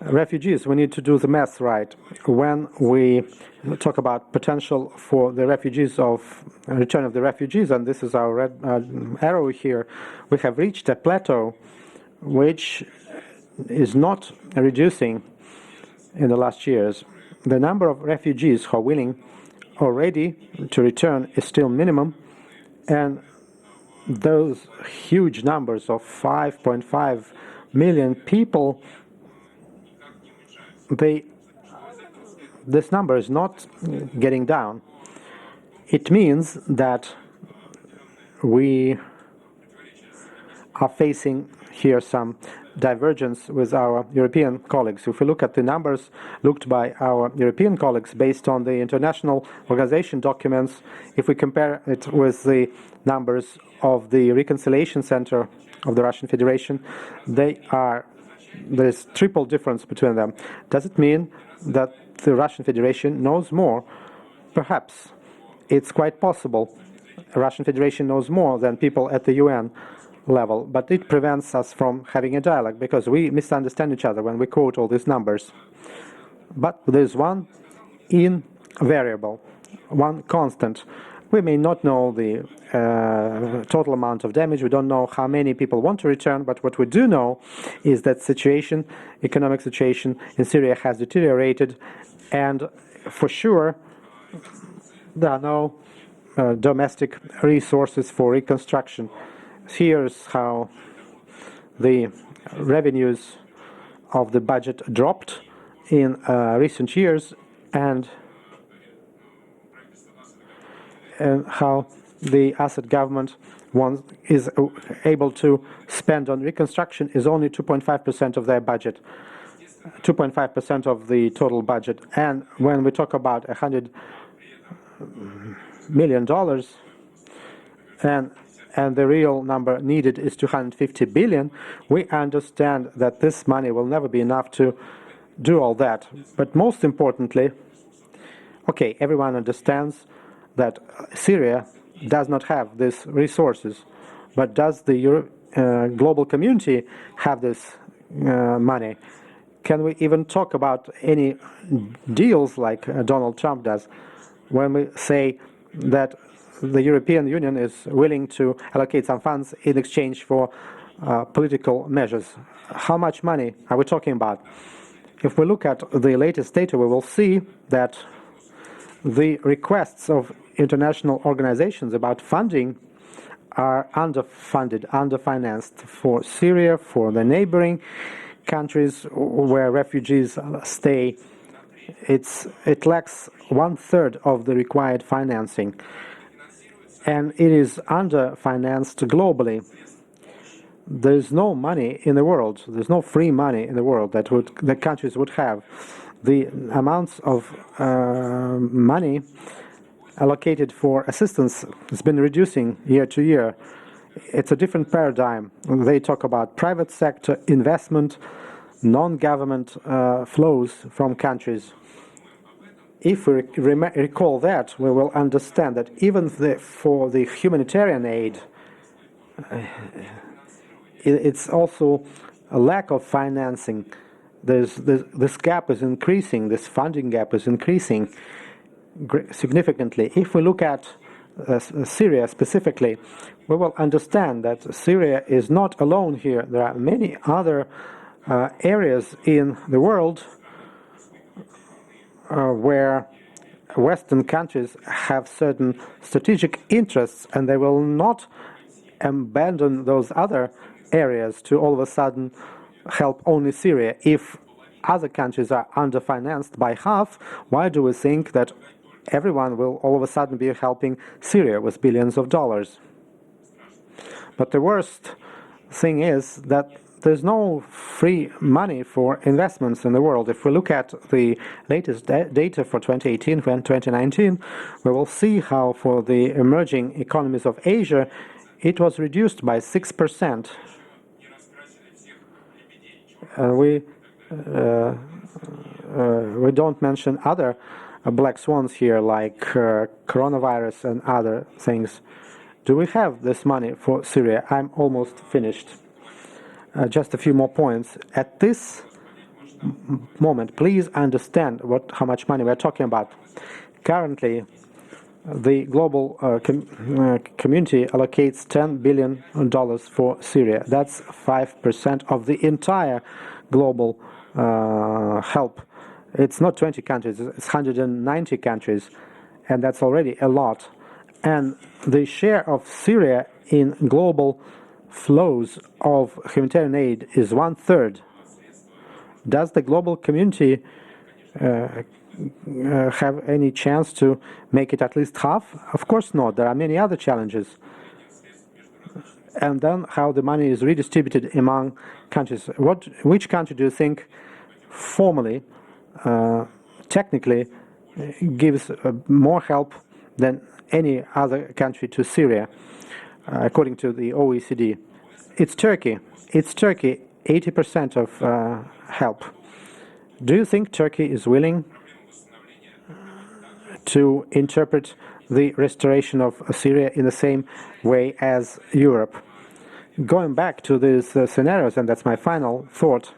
S2: refugees, we need to do the math right. When we talk about potential for the refugees of return of the refugees, and this is our red arrow here, we have reached a plateau which is not reducing in the last years. The number of refugees who are willing already to return is still minimum, and those huge numbers of 5.5 million people, this number is not getting down. It means that we are facing here some divergence with our European colleagues. If we look at the numbers looked by our European colleagues based on the international organization documents, if we compare it with the numbers of the Reconciliation Center of the Russian Federation, there's triple difference between them. Does it mean that the Russian Federation knows more? Perhaps. It's quite possible. The Russian Federation knows more than people at the UN level, but it prevents us from having a dialogue because we misunderstand each other when we quote all these numbers. But there's one invariable, one constant. We may not know the total amount of damage. We don't know how many people want to return, but what we do know is that economic situation in Syria has deteriorated, and for sure there are no domestic resources for reconstruction. Here's how the revenues of the budget dropped in recent years, and how the Assad government is able to spend on reconstruction is only 2.5% of their budget, 2.5% of the total budget. And when we talk about $100 million, and the real number needed is 250 billion, we understand that this money will never be enough to do all that. But most importantly, okay, everyone understands that Syria does not have these resources, but does the global community have this money? Can we even talk about any deals like Donald Trump does when we say that the European Union is willing to allocate some funds in exchange for political measures? How much money are we talking about? If we look at the latest data, we will see that the requests of international organizations about funding are underfunded, underfinanced for Syria, for the neighboring countries where refugees stay. It lacks 1/3 of the required financing, and it is underfinanced globally. There's no money in the world, there's no free money in the world that the countries would have. The amounts of money allocated for assistance has been reducing year to year. It's a different paradigm. They talk about private sector investment, non-government flows from countries. If we recall that, we will understand that even for the humanitarian aid, it's also a lack of financing. This gap is increasing, this funding gap is increasing significantly. If we look at Syria specifically, we will understand that Syria is not alone here. There are many other areas in the world where Western countries have certain strategic interests, and they will not abandon those other areas to all of a sudden help only Syria. If other countries are underfinanced by half, why do we think that everyone will all of a sudden be helping Syria with billions of dollars? But the worst thing is that there's no free money for investments in the world. If we look at the latest data for 2018 and 2019, we will see how for the emerging economies of Asia, it was reduced by 6%. We don't mention other black swans here, like coronavirus and other things. Do we have this money for Syria? I'm almost finished. Just a few more points. At this moment, please understand how much money we're talking about. Currently, the global community allocates $10 billion for Syria. That's 5% of the entire global help. It's not 20 countries, it's 190 countries, and that's already a lot. And the share of Syria in global flows of humanitarian aid is 1/3. Does the global community have any chance to make it at least half? Of course not. There are many other challenges. And then how the money is redistributed among countries. Which country do you think formally, technically, gives more help than any other country to Syria, according to the OECD? It's Turkey. It's Turkey, 80% of help. Do you think Turkey is willing to interpret the restoration of Syria in the same way as Europe? Going back to these scenarios, and that's my final thought,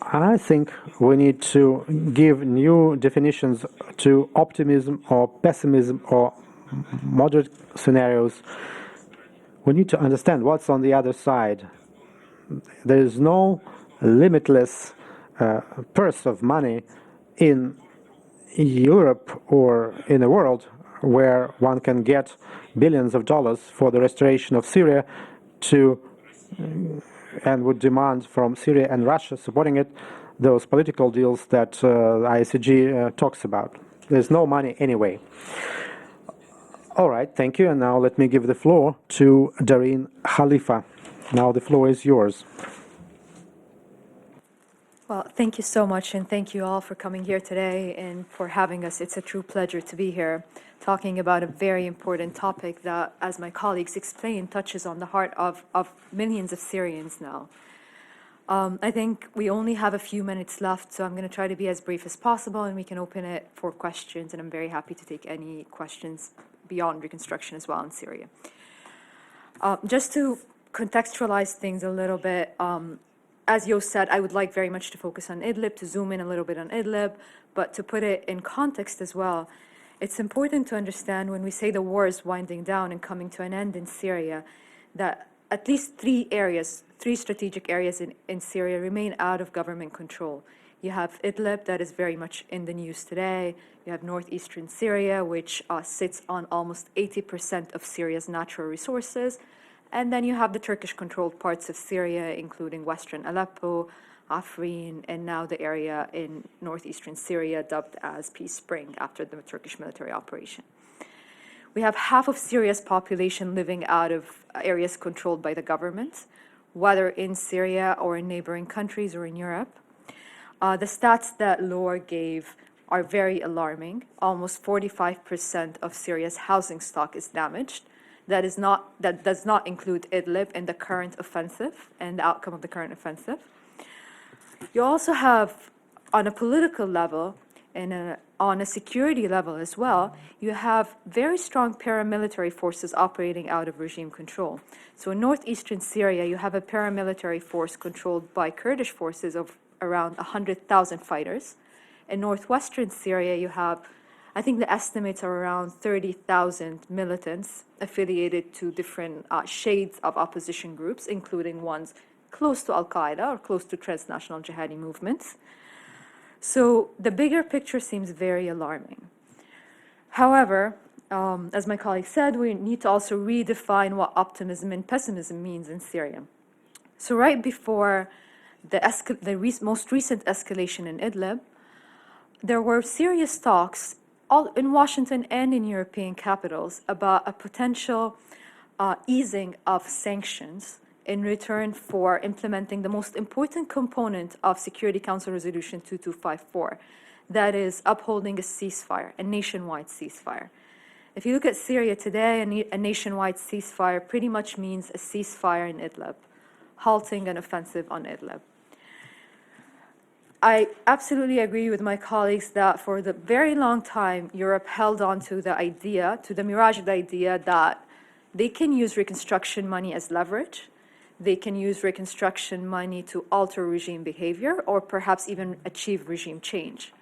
S2: I think we need to give new definitions to optimism or pessimism or moderate scenarios. We need to understand what's on the other side. There is no limitless purse of money in Europe or in the world where one can get billions of dollars for the restoration of Syria and would demand from Syria and Russia supporting it those political deals that ICG talks about. There's no money anyway. All right, thank you. And now let me give the floor to Dareen Khalifa. Now the floor is yours.
S5: Well, thank you so much, and thank you all for coming here today and for having us. It's a true pleasure to be here talking about a very important topic that, as my colleagues explained, touches on the heart of millions of Syrians now. I think we only have a few minutes left, so I'm going to try to be as brief as possible, and we can open it for questions, and I'm very happy to take any questions beyond reconstruction as well in Syria. Just to contextualize things a little bit, as Yo said, I would like very much to focus on Idlib, to zoom in a little bit on Idlib, but to put it in context as well, it's important to understand when we say the war is winding down and coming to an end in Syria, that at least three strategic areas in Syria remain out of government control. You have Idlib, that is very much in the news today. You have northeastern Syria, which sits on almost 80% of Syria's natural resources. And then you have the Turkish-controlled parts of Syria, including western Aleppo, Afrin, and now the area in northeastern Syria dubbed as Peace Spring after the Turkish military operation. We have half of Syria's population living out of areas controlled by the government, whether in Syria or in neighboring countries or in Europe. The stats that Laura gave are very alarming. Almost 45% of Syria's housing stock is damaged. That does not include Idlib in the current offensive and the outcome of the current offensive. You also have, on a political level and on a security level as well, you have very strong paramilitary forces operating out of regime control. So in northeastern Syria, you have a paramilitary force controlled by Kurdish forces of around 100,000 fighters. In northwestern Syria, you have, I think the estimates are around 30,000 militants affiliated to different shades of opposition groups, including ones close to Al-Qaeda or close to transnational jihadi movements. So the bigger picture seems very alarming. However, as my colleague said, we need to also redefine what optimism and pessimism means in Syria. So right before the most recent escalation in Idlib, there were serious talks all in Washington and in European capitals about a potential easing of sanctions in return for implementing the most important component of Security Council Resolution 2254, that is upholding a ceasefire, a nationwide ceasefire. If you look at Syria today, a nationwide ceasefire pretty much means a ceasefire in Idlib, halting an offensive on Idlib. I absolutely agree with my colleagues that for the very long time, Europe held on to the idea, to the mirage of the idea that they can use reconstruction money as leverage. They can use reconstruction money to alter regime behavior or perhaps even achieve regime change.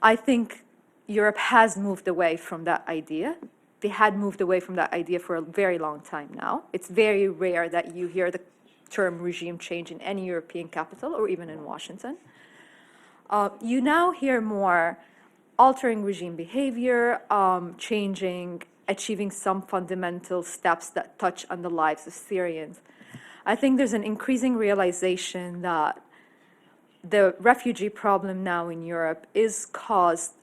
S5: I think Europe has moved away from that idea. They had moved away from that idea for a very long time now. It's very rare that you hear the term regime change in any European capital or even in Washington. You now hear more altering regime behavior, changing, achieving some fundamental steps that touch on the lives of Syrians. I think there's an increasing realization that the refugee problem now in Europe is caused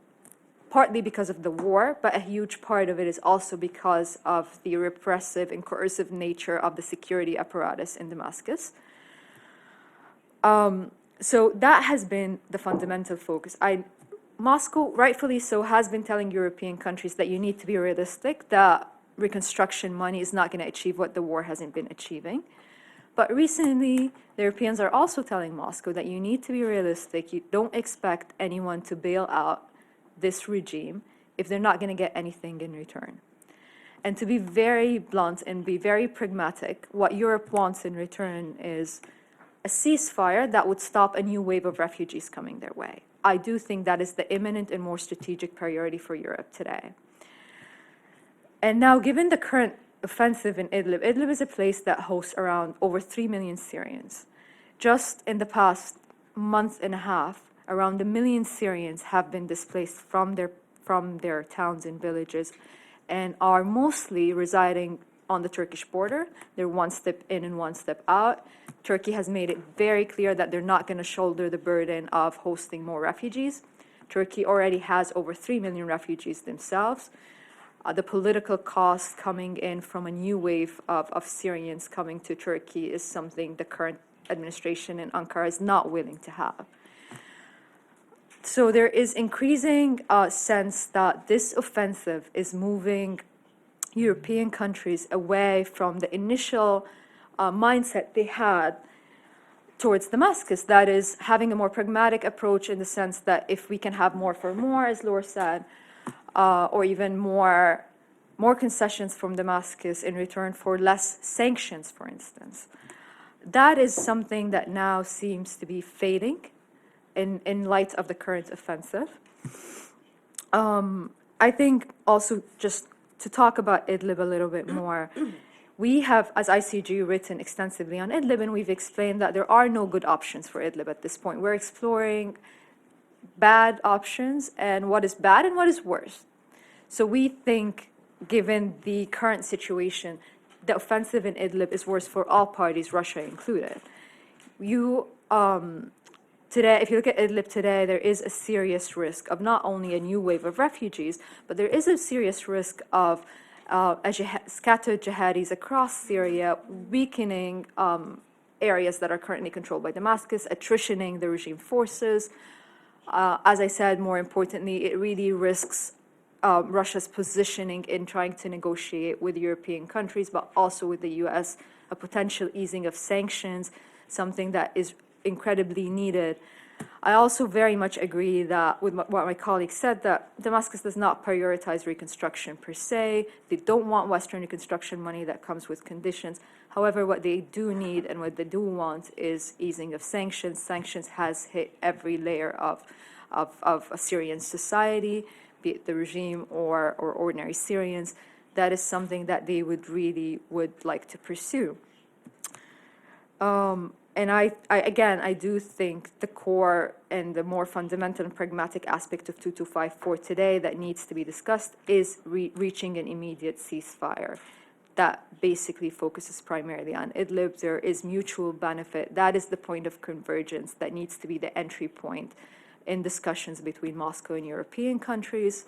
S5: partly because of the war, but a huge part of it is also because of the repressive and coercive nature of the security apparatus in Damascus. So that has been the fundamental focus. Moscow, rightfully so, has been telling European countries that you need to be realistic, that reconstruction money is not going to achieve what the war hasn't been achieving. But recently, the Europeans are also telling Moscow that you need to be realistic. You don't expect anyone to bail out this regime if they're not going to get anything in return. And to be very blunt and be very pragmatic, what Europe wants in return is a ceasefire that would stop a new wave of refugees coming their way. I do think that is the imminent and more strategic priority for Europe today. And now, given the current offensive in Idlib, Idlib is a place that hosts around over 3 million Syrians. Just in the past month and a half, around 1 million Syrians have been displaced from their towns and villages and are mostly residing on the Turkish border. They're one step in and one step out. Turkey has made it very clear that they're not going to shoulder the burden of hosting more refugees. Turkey already has over 3 million refugees themselves. The political cost coming in from a new wave of Syrians coming to Turkey is something the current administration in Ankara is not willing to have. So there is increasing sense that this offensive is moving European countries away from the initial mindset they had towards Damascus, that is having a more pragmatic approach in the sense that if we can have more for more, as Laura said, or even more concessions from Damascus in return for less sanctions, for instance. That is something that now seems to be fading in light of the current offensive. I think also just to talk about Idlib a little bit more, we have, as ICG, written extensively on Idlib, and we've explained that there are no good options for Idlib at this point. We're exploring bad options and what is bad and what is worse. So we think, given the current situation, the offensive in Idlib is worse for all parties, Russia included. Today, if you look at Idlib today, there is a serious risk of not only a new wave of refugees, but there is a serious risk of scattered jihadis across Syria, weakening areas that are currently controlled by Damascus, attritioning the regime forces. As I said, more importantly, it really risks Russia's positioning in trying to negotiate with European countries, but also with the US, a potential easing of sanctions, something that is incredibly needed. I also very much agree that with what my colleague said, that Damascus does not prioritize reconstruction per se. They don't want Western reconstruction money that comes with conditions. However, what they do need and what they do want is easing of sanctions. Sanctions has hit every layer of a Syrian society, be it the regime or ordinary Syrians. That is something that they would like to pursue. And I do think the core and the more fundamental and pragmatic aspect of 2254 today that needs to be discussed is reaching an immediate ceasefire that basically focuses primarily on Idlib. There is mutual benefit. That is the point of convergence that needs to be the entry point in discussions between Moscow and European countries.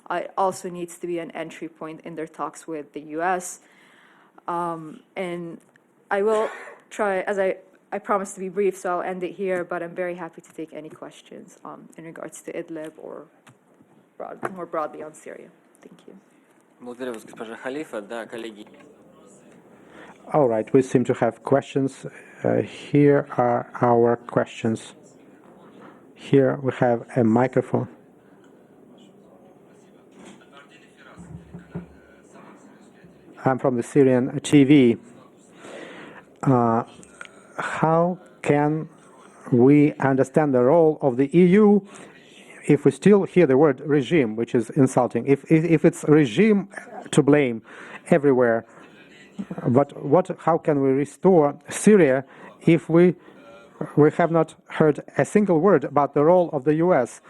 S5: It also needs to be an entry point in their talks with the US. And I will try, as I promise to be brief, so I'll end it here, but I'm very happy to take any questions in regards to Idlib or more broadly on Syria. Thank you.
S1: Благодарю вас, госпожа Халифа. Да, коллеги.
S2: All right, we seem to have questions. Here are our questions. Here we have a microphone. I'm from the Syrian TV. How can we understand the role of the EU if we still hear the word regime, which is insulting? If it's regime to blame everywhere, but how can we restore Syria if we have not heard a single word about the role of the US?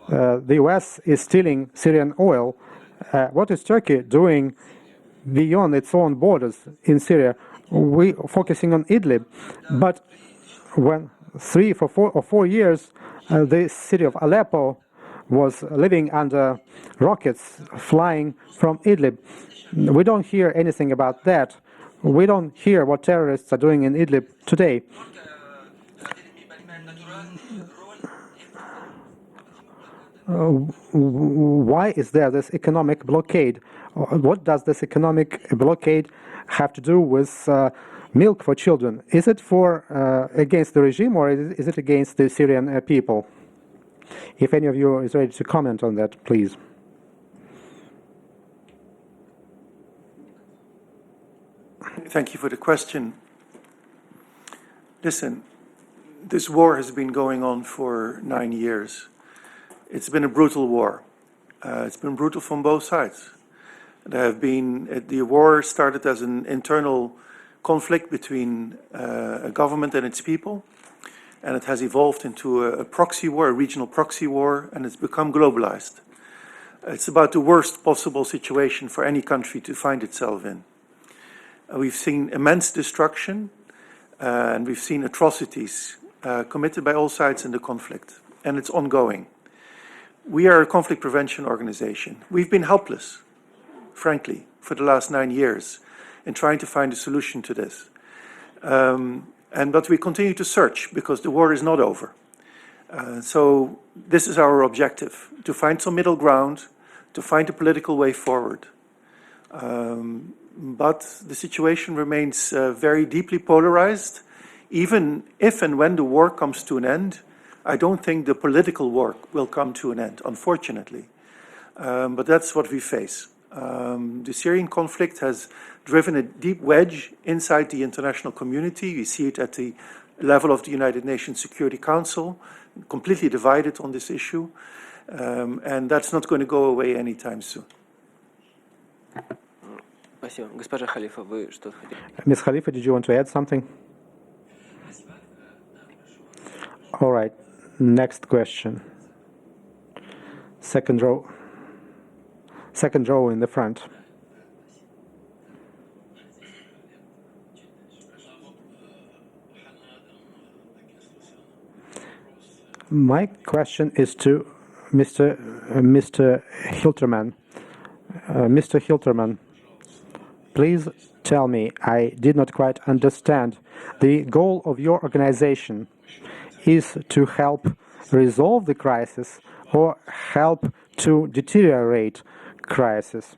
S2: The US is stealing Syrian oil. What is Turkey doing beyond its own borders in Syria? We focusing on Idlib, but when 3 or 4 years, the city of Aleppo was living under rockets flying from Idlib. We don't hear anything about that. We don't hear what terrorists are doing in Idlib today. Why is there this economic blockade? What does this economic blockade have to do with milk for children? Is it against the regime, or is it against the Syrian people? If any of you is ready to comment on that, please.
S3: Thank you for the question. Listen, this war has been going on for 9 years. It's been a brutal war. It's been brutal from both sides. The war started as an internal conflict between a government and its people, and it has evolved into a proxy war, a regional proxy war, and it's become globalized. It's about the worst possible situation for any country to find itself in. We've seen immense destruction, and we've seen atrocities committed by all sides in the conflict, and it's ongoing. We are a conflict prevention organization. We've been helpless. frankly, for the last 9 years in trying to find a solution to this. But we continue to search because the war is not over. So this is our objective, to find some middle ground, to find a political way forward. But the situation remains very deeply polarized. Even if and when the war comes to an end, I don't think the political war will come to an end, unfortunately. But that's what we face. The Syrian conflict has driven a deep wedge inside the international community. We see it at the level of the United Nations Security Council, completely divided on this issue. And that's not going to go away anytime soon.
S1: Спасибо. Госпожа Халифа, вы что-то хотели?
S2: Ms. Khalifa, did you want to add something? All right, next question. Second row. Second row in the front. My question is to Mr. Hilterman. Mr. Hilterman, please tell me, I did not quite understand. The goal of your organization is to help resolve the crisis or help to deteriorate crisis?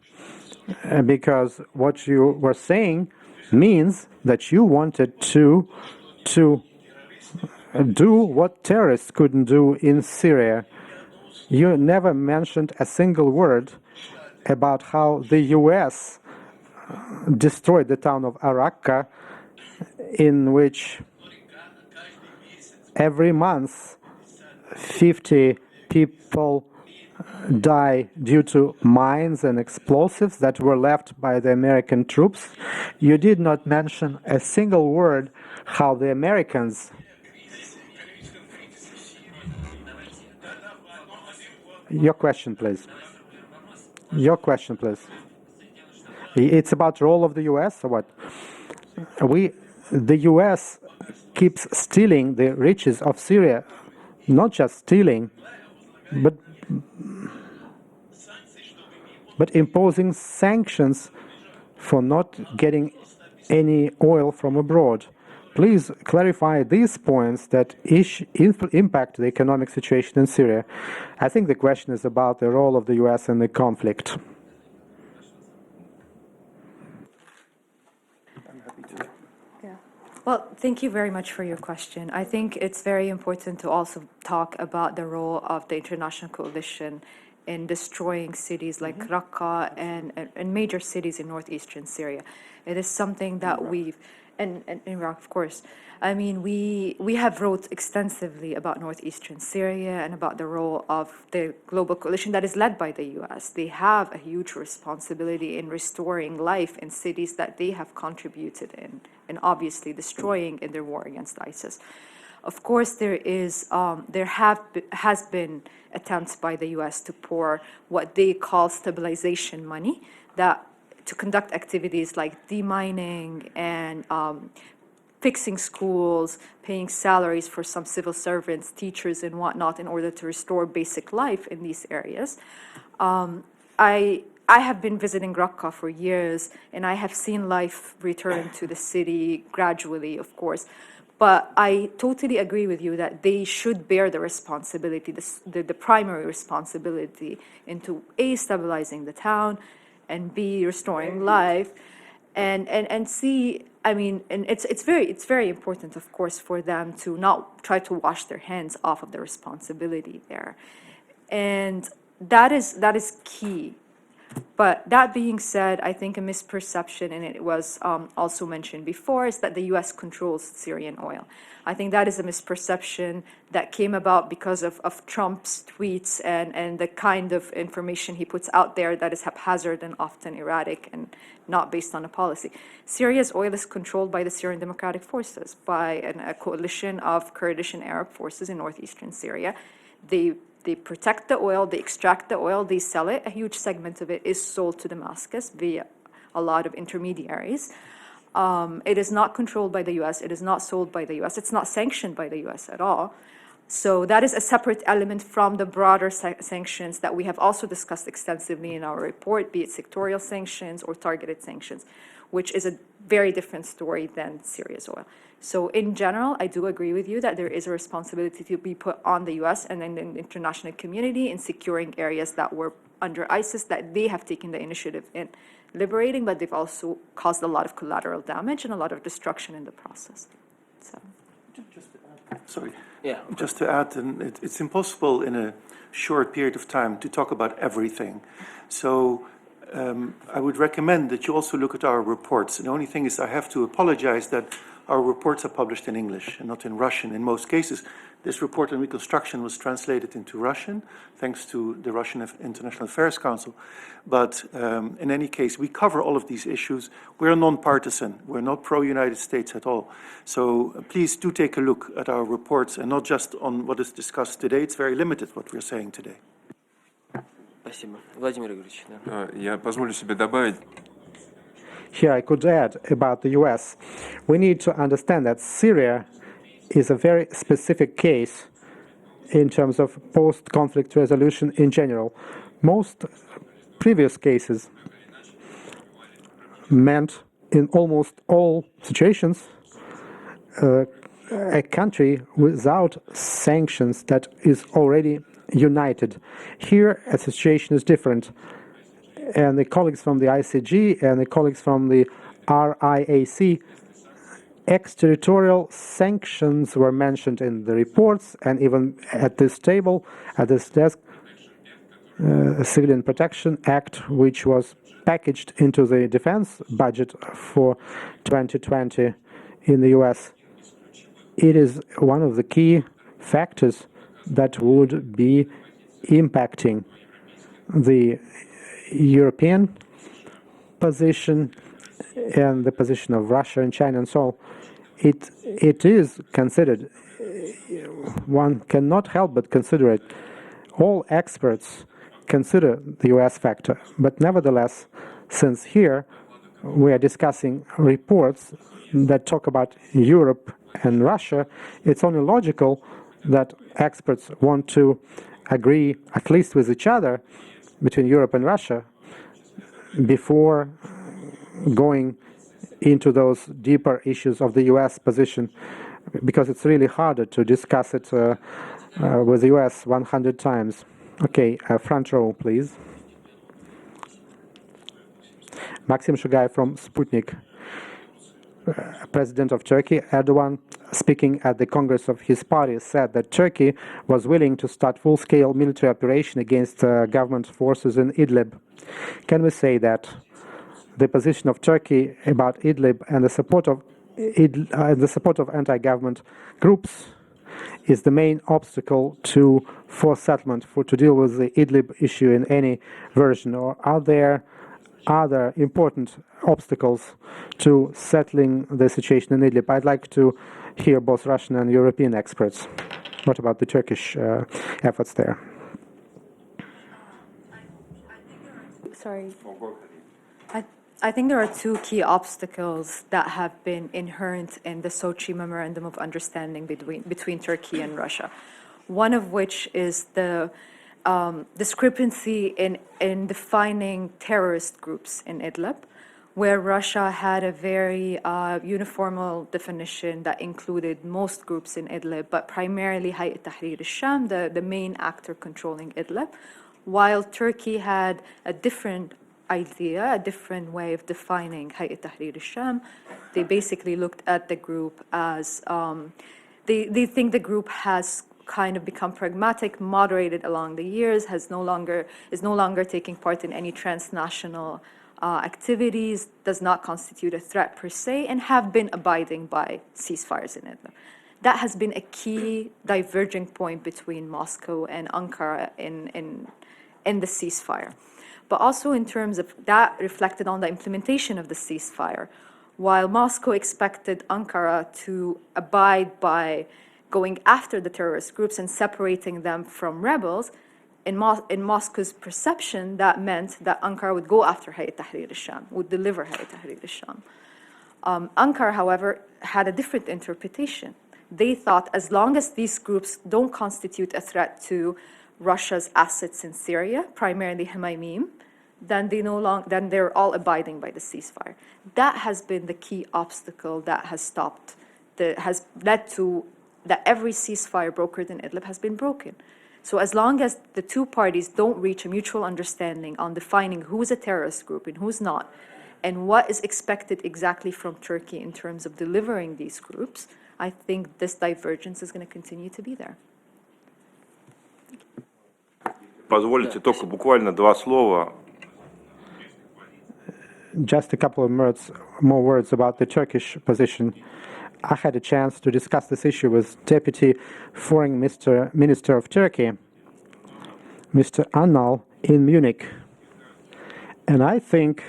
S2: Because what you were saying means that you wanted to do what terrorists couldn't do in Syria. You never mentioned a single word about how the US destroyed the town of Raqqa, in which every month 50 people die due to mines and explosives that were left by the American troops. You did not mention a single word how the Americans. Your question, please. Your question, please. It's about role of the U.S. or what? The U.S. keeps stealing the riches of Syria, not just stealing, but imposing sanctions for not getting any oil from abroad. Please clarify these points that impact the economic situation in Syria. I think the question is about the role of the U.S. in the conflict.
S5: Well, thank you very much for your question. I think it's very important to also talk about the role of the international coalition in destroying cities like Raqqa and major cities in northeastern Syria. It is something that and Iraq, of course. I mean, we have wrote extensively about northeastern Syria and about the role of the global coalition that is led by the U.S. They have a huge responsibility in restoring life in cities that they have contributed in, and obviously destroying in their war against ISIS. Of course, there has been attempts by the U.S. to pour what they call stabilization money to conduct activities like demining and fixing schools, paying salaries for some civil servants, teachers, and whatnot in order to restore basic life in these areas. I have been visiting Raqqa for years, and I have seen life return to the city gradually, of course. But I totally agree with you that they should bear the responsibility, the primary responsibility into A, stabilizing the town, and B, restoring life, and C, I mean, and it's very important, of course, for them to not try to wash their hands off of the responsibility there, and that is key. But that being said, I think a misperception, and it was also mentioned before, is that the U.S. controls Syrian oil. I think that is a misperception that came about because of Trump's tweets and the kind of information he puts out there that is haphazard and often erratic and not based on a policy. Syria's oil is controlled by the Syrian Democratic Forces, by a coalition of Kurdish and Arab forces in northeastern Syria. They protect the oil, they extract the oil, they sell it. A huge segment of it is sold to Damascus via a lot of intermediaries. It is not controlled by the U.S. It is not sold by the U.S. It's not sanctioned by the U.S. at all. So that is a separate element from the broader sanctions that we have also discussed extensively in our report, be it sectorial sanctions or targeted sanctions, which is a very different story than Syria's oil. So in general, I do agree with you that there is a responsibility to be put on the US and then the international community in securing areas that were under ISIS, that they have taken the initiative in liberating, but they've also caused a lot of collateral damage and a lot of destruction in the process. So.
S3: Sorry.
S1: Yeah.
S3: Just to add, it's impossible in a short period of time to talk about everything. So I would recommend that you also look at our reports. And the only thing is I have to apologize that our reports are published in English and not in Russian in most cases. This report on reconstruction was translated into Russian, thanks to the Russian International Affairs Council. But in any case, we cover all of these issues. We're non-partisan. We're not pro-United States at all. So please do take a look at our reports and not just on what is discussed today. It's very limited what we're saying today.
S1: Спасибо. Владимир Игоревич, да.
S6: Я позволю себе добавить.
S2: Here I could add about the US. We need to understand that Syria is a very specific case in terms of post-conflict resolution in general. Most previous cases meant in almost all situations a country without sanctions that is already united. Here a situation is different. And the colleagues from the ICG and the colleagues from the RIAC, extraterritorial sanctions were mentioned in the reports, and even at this table, at this desk, Civilian Protection Act, which was packaged into the defense budget for 2020 in the US. It is one of the key factors that would be impacting the European position and the position of Russia and China and so on. It is considered, one cannot help but consider it. All experts consider the US factor, but nevertheless, since here we are discussing reports that talk about Europe and Russia, it's only logical that experts want to agree at least with each other between Europe and Russia before going into those deeper issues of the US position, because it's really harder to discuss it with the US 100 times. Okay, front row, please. Maxim Shugai from Sputnik. President of Turkey, Erdogan, speaking at the Congress of his party, said that Turkey was willing to start full-scale military operation against government forces in Idlib. Can we say that the position of Turkey about Idlib and the support of anti-government groups is the main obstacle to forced settlement, to deal with the Idlib issue in any version, or are there other important obstacles to settling the situation in Idlib? I'd like to hear both Russian and European experts. What about the Turkish efforts there?
S5: Sorry. I think there are two key obstacles that have been inherent in the Sochi Memorandum of Understanding between Turkey and Russia. One of which is the discrepancy in defining terrorist groups in Idlib, where Russia had a very uniform definition that included most groups in Idlib, but primarily Hayat Tahrir al-Sham, the main actor controlling Idlib, while Turkey had a different idea, a different way of defining Hayat Tahrir al-Sham. They basically looked at the group as, they think the group has kind of become pragmatic, moderated along the years, is no longer taking part in any transnational activities, does not constitute a threat per se, and have been abiding by ceasefires in Idlib. That has been a key diverging point between Moscow and Ankara in the ceasefire. But also in terms of that reflected on the implementation of the ceasefire. While Moscow expected Ankara to abide by going after the terrorist groups and separating them from rebels, in Moscow's perception, that meant that Ankara would go after Hayat Tahrir al-Sham, would deliver Hayat Tahrir al-Sham. Ankara, however, had a different interpretation. They thought as long as these groups don't constitute a threat to Russia's assets in Syria, primarily Hmaymim, then then they're all abiding by the ceasefire. That has been the key obstacle that has led to that every ceasefire brokered in Idlib has been broken. So as long as the two parties don't reach a mutual understanding on defining who's a terrorist group and who's not, and what is expected exactly from Turkey in terms of delivering these groups, I think this divergence is going to continue to be there.
S6: Позвольте только буквально 2 слова.
S2: Just a couple of more words about the Turkish position. I had a chance to discuss this issue with Deputy Foreign Minister of Turkey, Mr. Anal, in Munich. And I think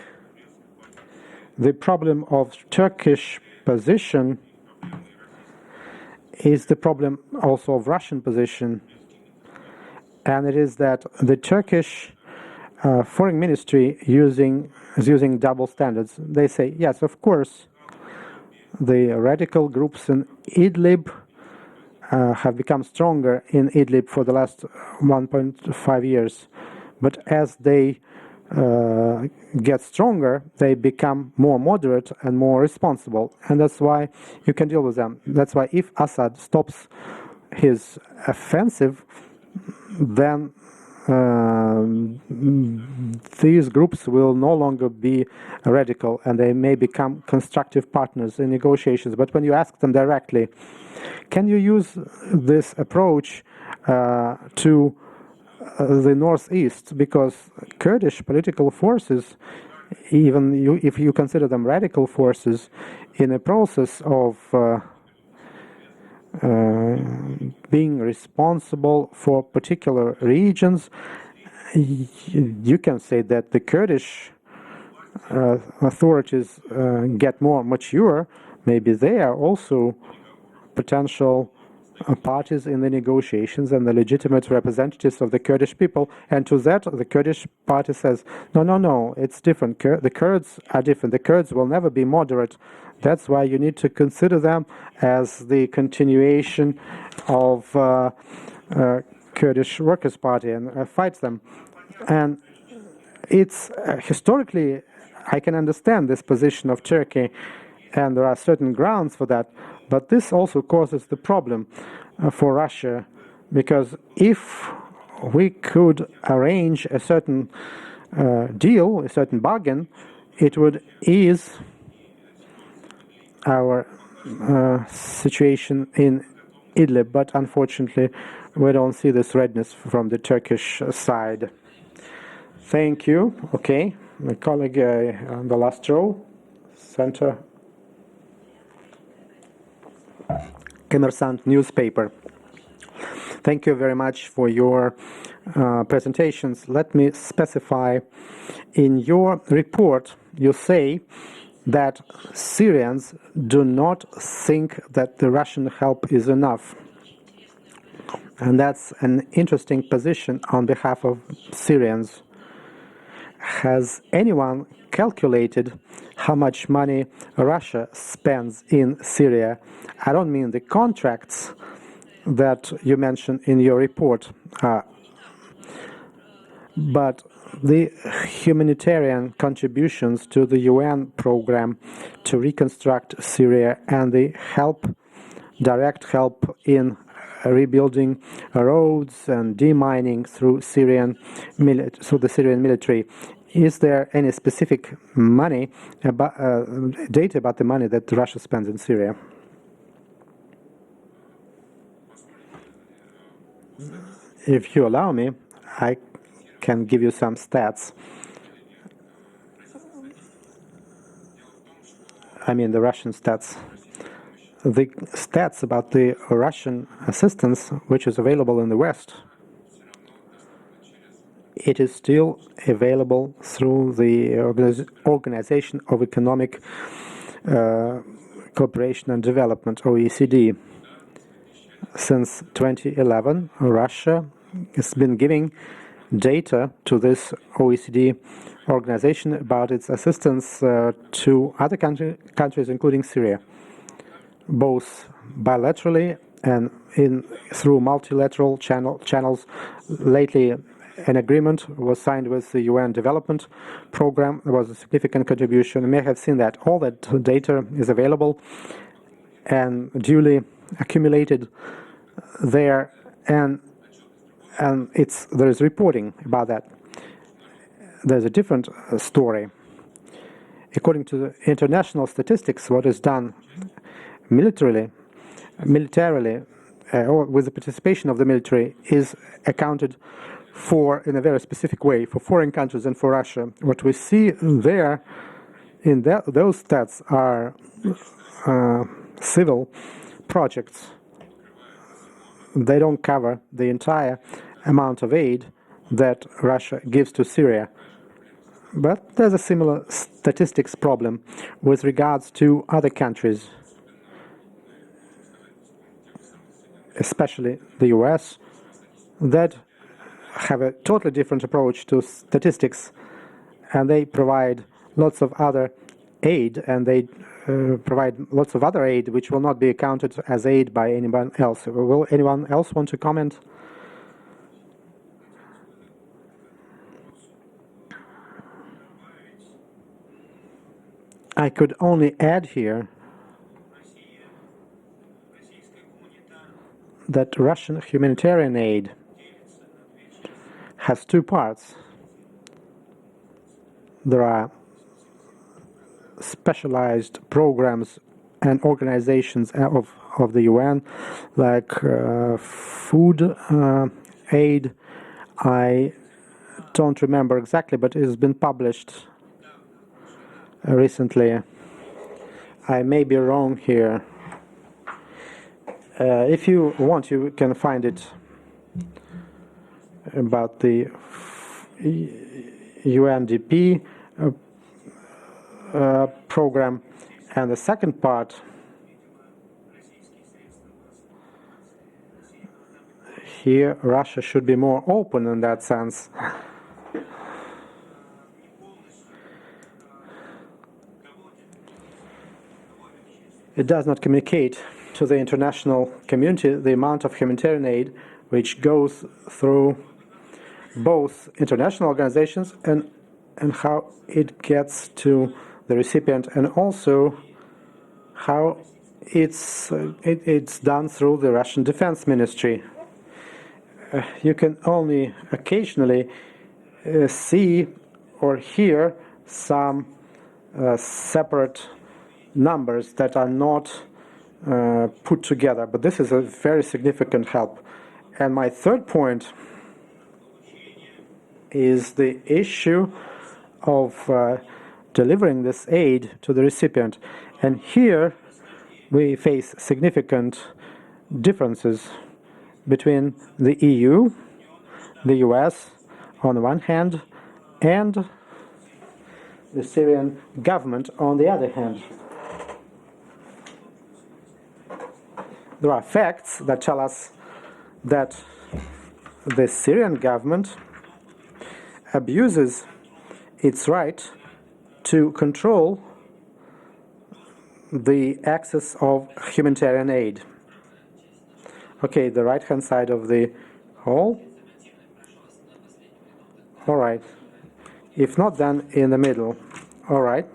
S2: the problem of Turkish position is the problem also of Russian position. And it is that the Turkish foreign ministry is using double standards. They say, yes, of course, the radical groups in Idlib have become stronger in Idlib for the last 1.5 years. But as they get stronger, they become more moderate and more responsible. And that's why you can deal with them. That's why if Assad stops his offensive, then these groups will no longer be radical and they may become constructive partners in negotiations. But when you ask them directly, can you use this approach to the northeast? Because Kurdish political forces, even if you consider them radical forces, in a process of being responsible for particular regions, you can say that the Kurdish authorities get more mature. Maybe they are also potential parties in the negotiations and the legitimate representatives of the Kurdish people. And to that, the Kurdish party says, no, it's different. The Kurds are different. The Kurds will never be moderate. That's why you need to consider them as the continuation of Kurdish Workers' Party and fights them. And it's historically, I can understand this position of Turkey, and there are certain grounds for that. But this also causes the problem for Russia, because if we could arrange a certain deal, a certain bargain, it would ease our situation in Idlib. But unfortunately, we don't see this readiness from the Turkish side. Thank you. Okay, my colleague on the last row, center. Kommersant newspaper. Thank you very much for your presentations. Let me specify, in your report, you say that Syrians do not think that the Russian help is enough. And that's an interesting position on behalf of Syrians. Has anyone calculated how much money Russia spends in Syria? I don't mean the contracts that you mentioned in your report, but the humanitarian contributions to the UN program to reconstruct Syria and the direct help in rebuilding roads and demining through the Syrian military. Is there any specific money data about the money that Russia spends in Syria? If you allow me, I can give you some stats. I mean the Russian stats. The stats about the Russian assistance, which is available in the West, it is still available through the Organization of Economic Cooperation and Development, OECD. Since 2011, Russia has been giving data to this OECD organization about its assistance to other countries, including Syria, both bilaterally and through multilateral channels. Lately, an agreement was signed with the UN Development Program. There was a significant contribution. You may have seen that all that data is available and duly accumulated there, and there is reporting about that. There's a different story. According to the international statistics, what is done militarily, or with the participation of the military, is accounted for in a very specific way for foreign countries and for Russia. What we see there in those stats are civil projects. They don't cover the entire amount of aid that Russia gives to Syria. But there's a similar statistics problem with regards to other countries, especially the US, that have a totally different approach to statistics, and they provide lots of other aid, and they provide lots of other aid which will not be accounted as aid by anyone else. Will anyone else want to comment? I could only add here that Russian humanitarian aid has two parts. There are specialized programs and organizations of the UN, like food aid. I don't remember exactly, but it has been published recently. I may be wrong here. If you want, you can find it about the UNDP program. And the second part, here Russia should be more open in that sense. It does not communicate to the international community the amount of humanitarian aid which goes through both international organizations and how it gets to the recipient, and also how it's done through the Russian Defense Ministry. You can only occasionally see or hear some separate numbers that are not put together, but this is a very significant help. And my third point is the issue of delivering this aid to the recipient. And here we face significant differences between the EU, the US on the one hand, and the Syrian government on the other hand. There are facts that tell us that the Syrian government abuses its right to control the access of humanitarian aid. Okay, the right-hand side of the hall. All right. If not, then in the middle. All right.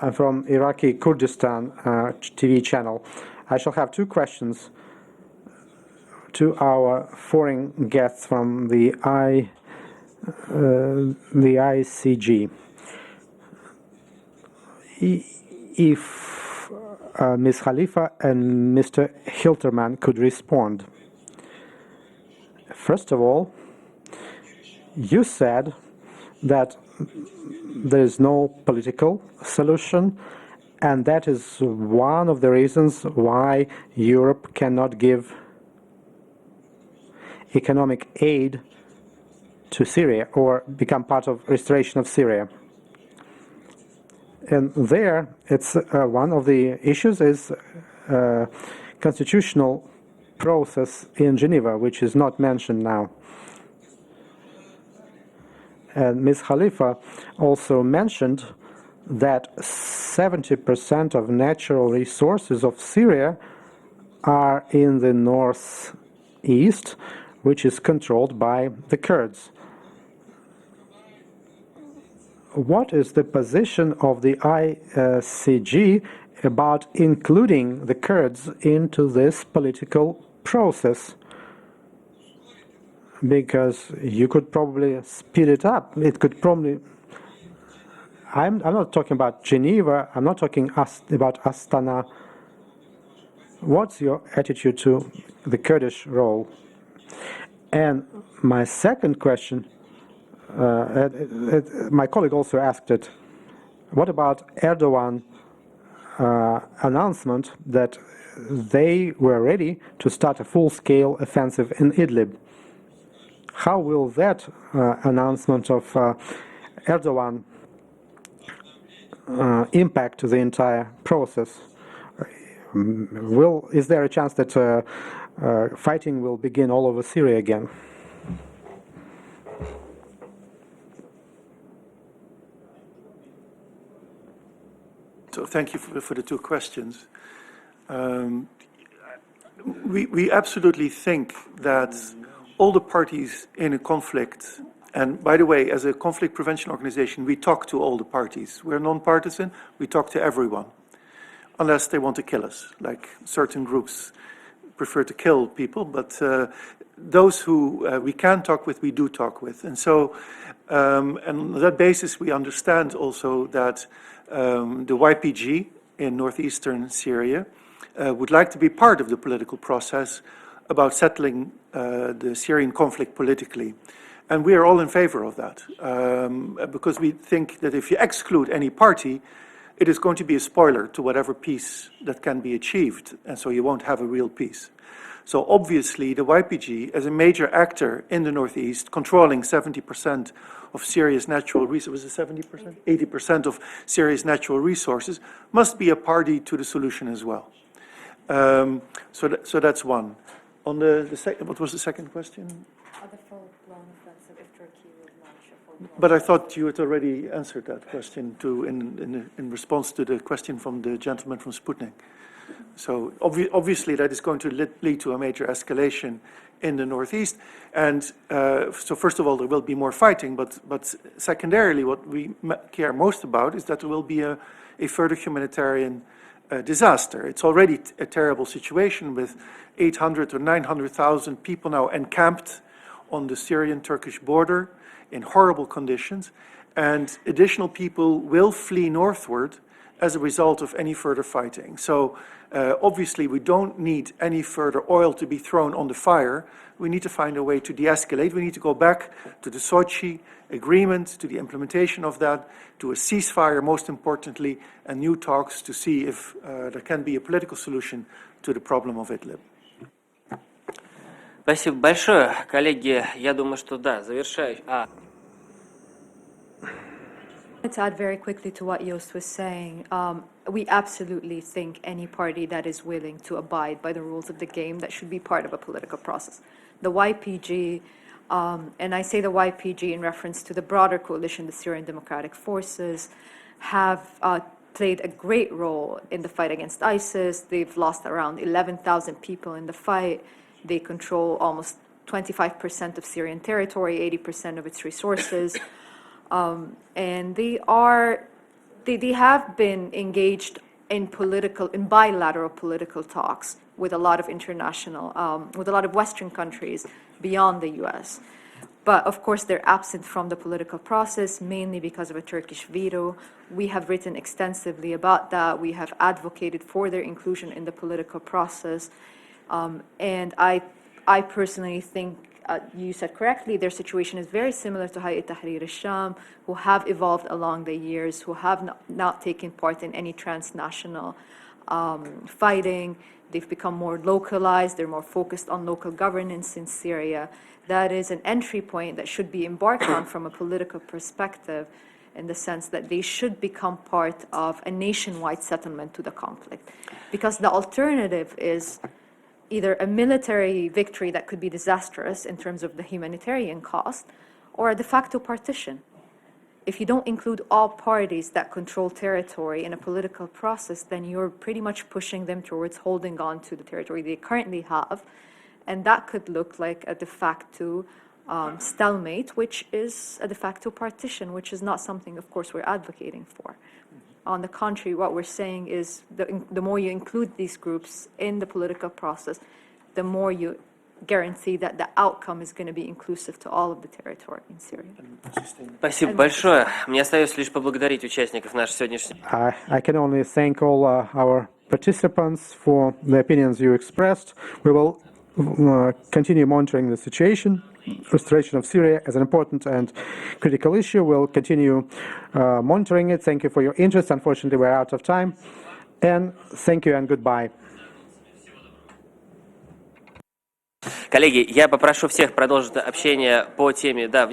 S2: I'm from Iraqi Kurdistan TV channel. I shall have two questions to our foreign guests from the ICG. If Ms. Khalifa and Mr. Hilterman could respond. First of all, you said that there is no political solution, and that is one of the reasons why Europe cannot give economic aid to Syria or become part of restoration of Syria. And there, it's one of the issues is constitutional process in Geneva, which is not mentioned now. And Ms. Khalifa also mentioned that 70% of natural resources of Syria are in the northeast, which is controlled by the Kurds. What is the position of the ICG about including the Kurds into this political process? Because you could probably speed it up. It could probably... I'm not talking about Geneva. I'm not talking about Astana. What's your attitude to the Kurdish role? And my second question, my colleague also asked it, what about Erdogan announcement that they were ready to start a full-scale offensive in Idlib? How will that announcement of Erdogan impact the entire process? Is there a chance that fighting will begin all over Syria again?
S3: So thank you for the two questions. We absolutely think that all the parties in a conflict, and by the way, as a conflict prevention organization, we talk to all the parties. We're non-partisan, we talk to everyone, unless they want to kill us, like certain groups prefer to kill people, but those who we can talk with, we do talk with. And so, and on that basis, we understand also that the YPG in northeastern Syria would like to be part of the political process about settling the Syrian conflict politically. And we are all in favor of that, because we think that if you exclude any party, it is going to be a spoiler to whatever peace that can be achieved, and so you won't have a real peace. So obviously the YPG, as a major actor in the northeast, controlling 70% of Syria's natural resources, was it 70%? 80% of Syria's natural resources, must be a party to the solution as well. So that's one. On what was the second question?
S5: The full-blown offensive if Turkey would launch a full-blown.
S3: But I thought you had already answered that question too in response to the question from the gentleman from Sputnik. So obviously that is going to lead to a major escalation in the northeast. And so first of all, there will be more fighting, but secondarily, what we care most about is that there will be a further humanitarian disaster. It's already a terrible situation with 800 or 900,000 people now encamped on the Syrian-Turkish border in horrible conditions, and additional people will flee northward as a result of any further fighting. So obviously we don't need any further oil to be thrown on the fire. We need to find a way to de-escalate. We need to go back to the Sochi agreement, to the implementation of that, to a ceasefire, most importantly, and new talks to see if there can be a political solution to the problem of Idlib.
S1: Спасибо большое, коллеги. Я думаю, что да, завершаю.
S5: To add very quickly to what Joost was saying, we absolutely think any party that is willing to abide by the rules of the game, that should be part of a political process. The YPG, and I say the YPG in reference to the broader coalition, the Syrian Democratic Forces, have played a great role in the fight against ISIS. They've lost around 11,000 people in the fight. They control almost 25% of Syrian territory, 80% of its resources. And they have been engaged in bilateral political talks with a lot of with a lot of Western countries beyond the US. But of course, they're absent from the political process, mainly because of a Turkish veto. We have written extensively about that. We have advocated for their inclusion in the political process. And I personally think, you said correctly, their situation is very similar to Hayat Tahrir al-Sham, who have evolved along the years, who have not taken part in any transnational fighting. They've become more localized. They're more focused on local governance in Syria. That is an entry point that should be embarked on from a political perspective, in the sense that they should become part of a nationwide settlement to the conflict. Because the alternative is either a military victory that could be disastrous in terms of the humanitarian cost, or a de facto partition. if you don't include all parties that control territory in a political process, then you're pretty much pushing them towards holding on to the territory they currently have. And that could look like a de facto stalemate, which is a de facto partition, which is not something, of course, we're advocating for. On the contrary, what we're saying is the more you include these groups in the political process, the more you guarantee that the outcome is going to be inclusive to all of the territory in Syria.
S1: Спасибо большое. Мне остается лишь поблагодарить участников нашей сегодняшней...
S2: I can only thank all our participants for the opinions you expressed. We will continue monitoring the situation. Restoration of Syria as an important and critical issue. We'll continue monitoring it. Thank you for your interest. Unfortunately, we're out of time. And thank you and goodbye.
S1: Коллеги, я попрошу всех продолжить общение по теме, да,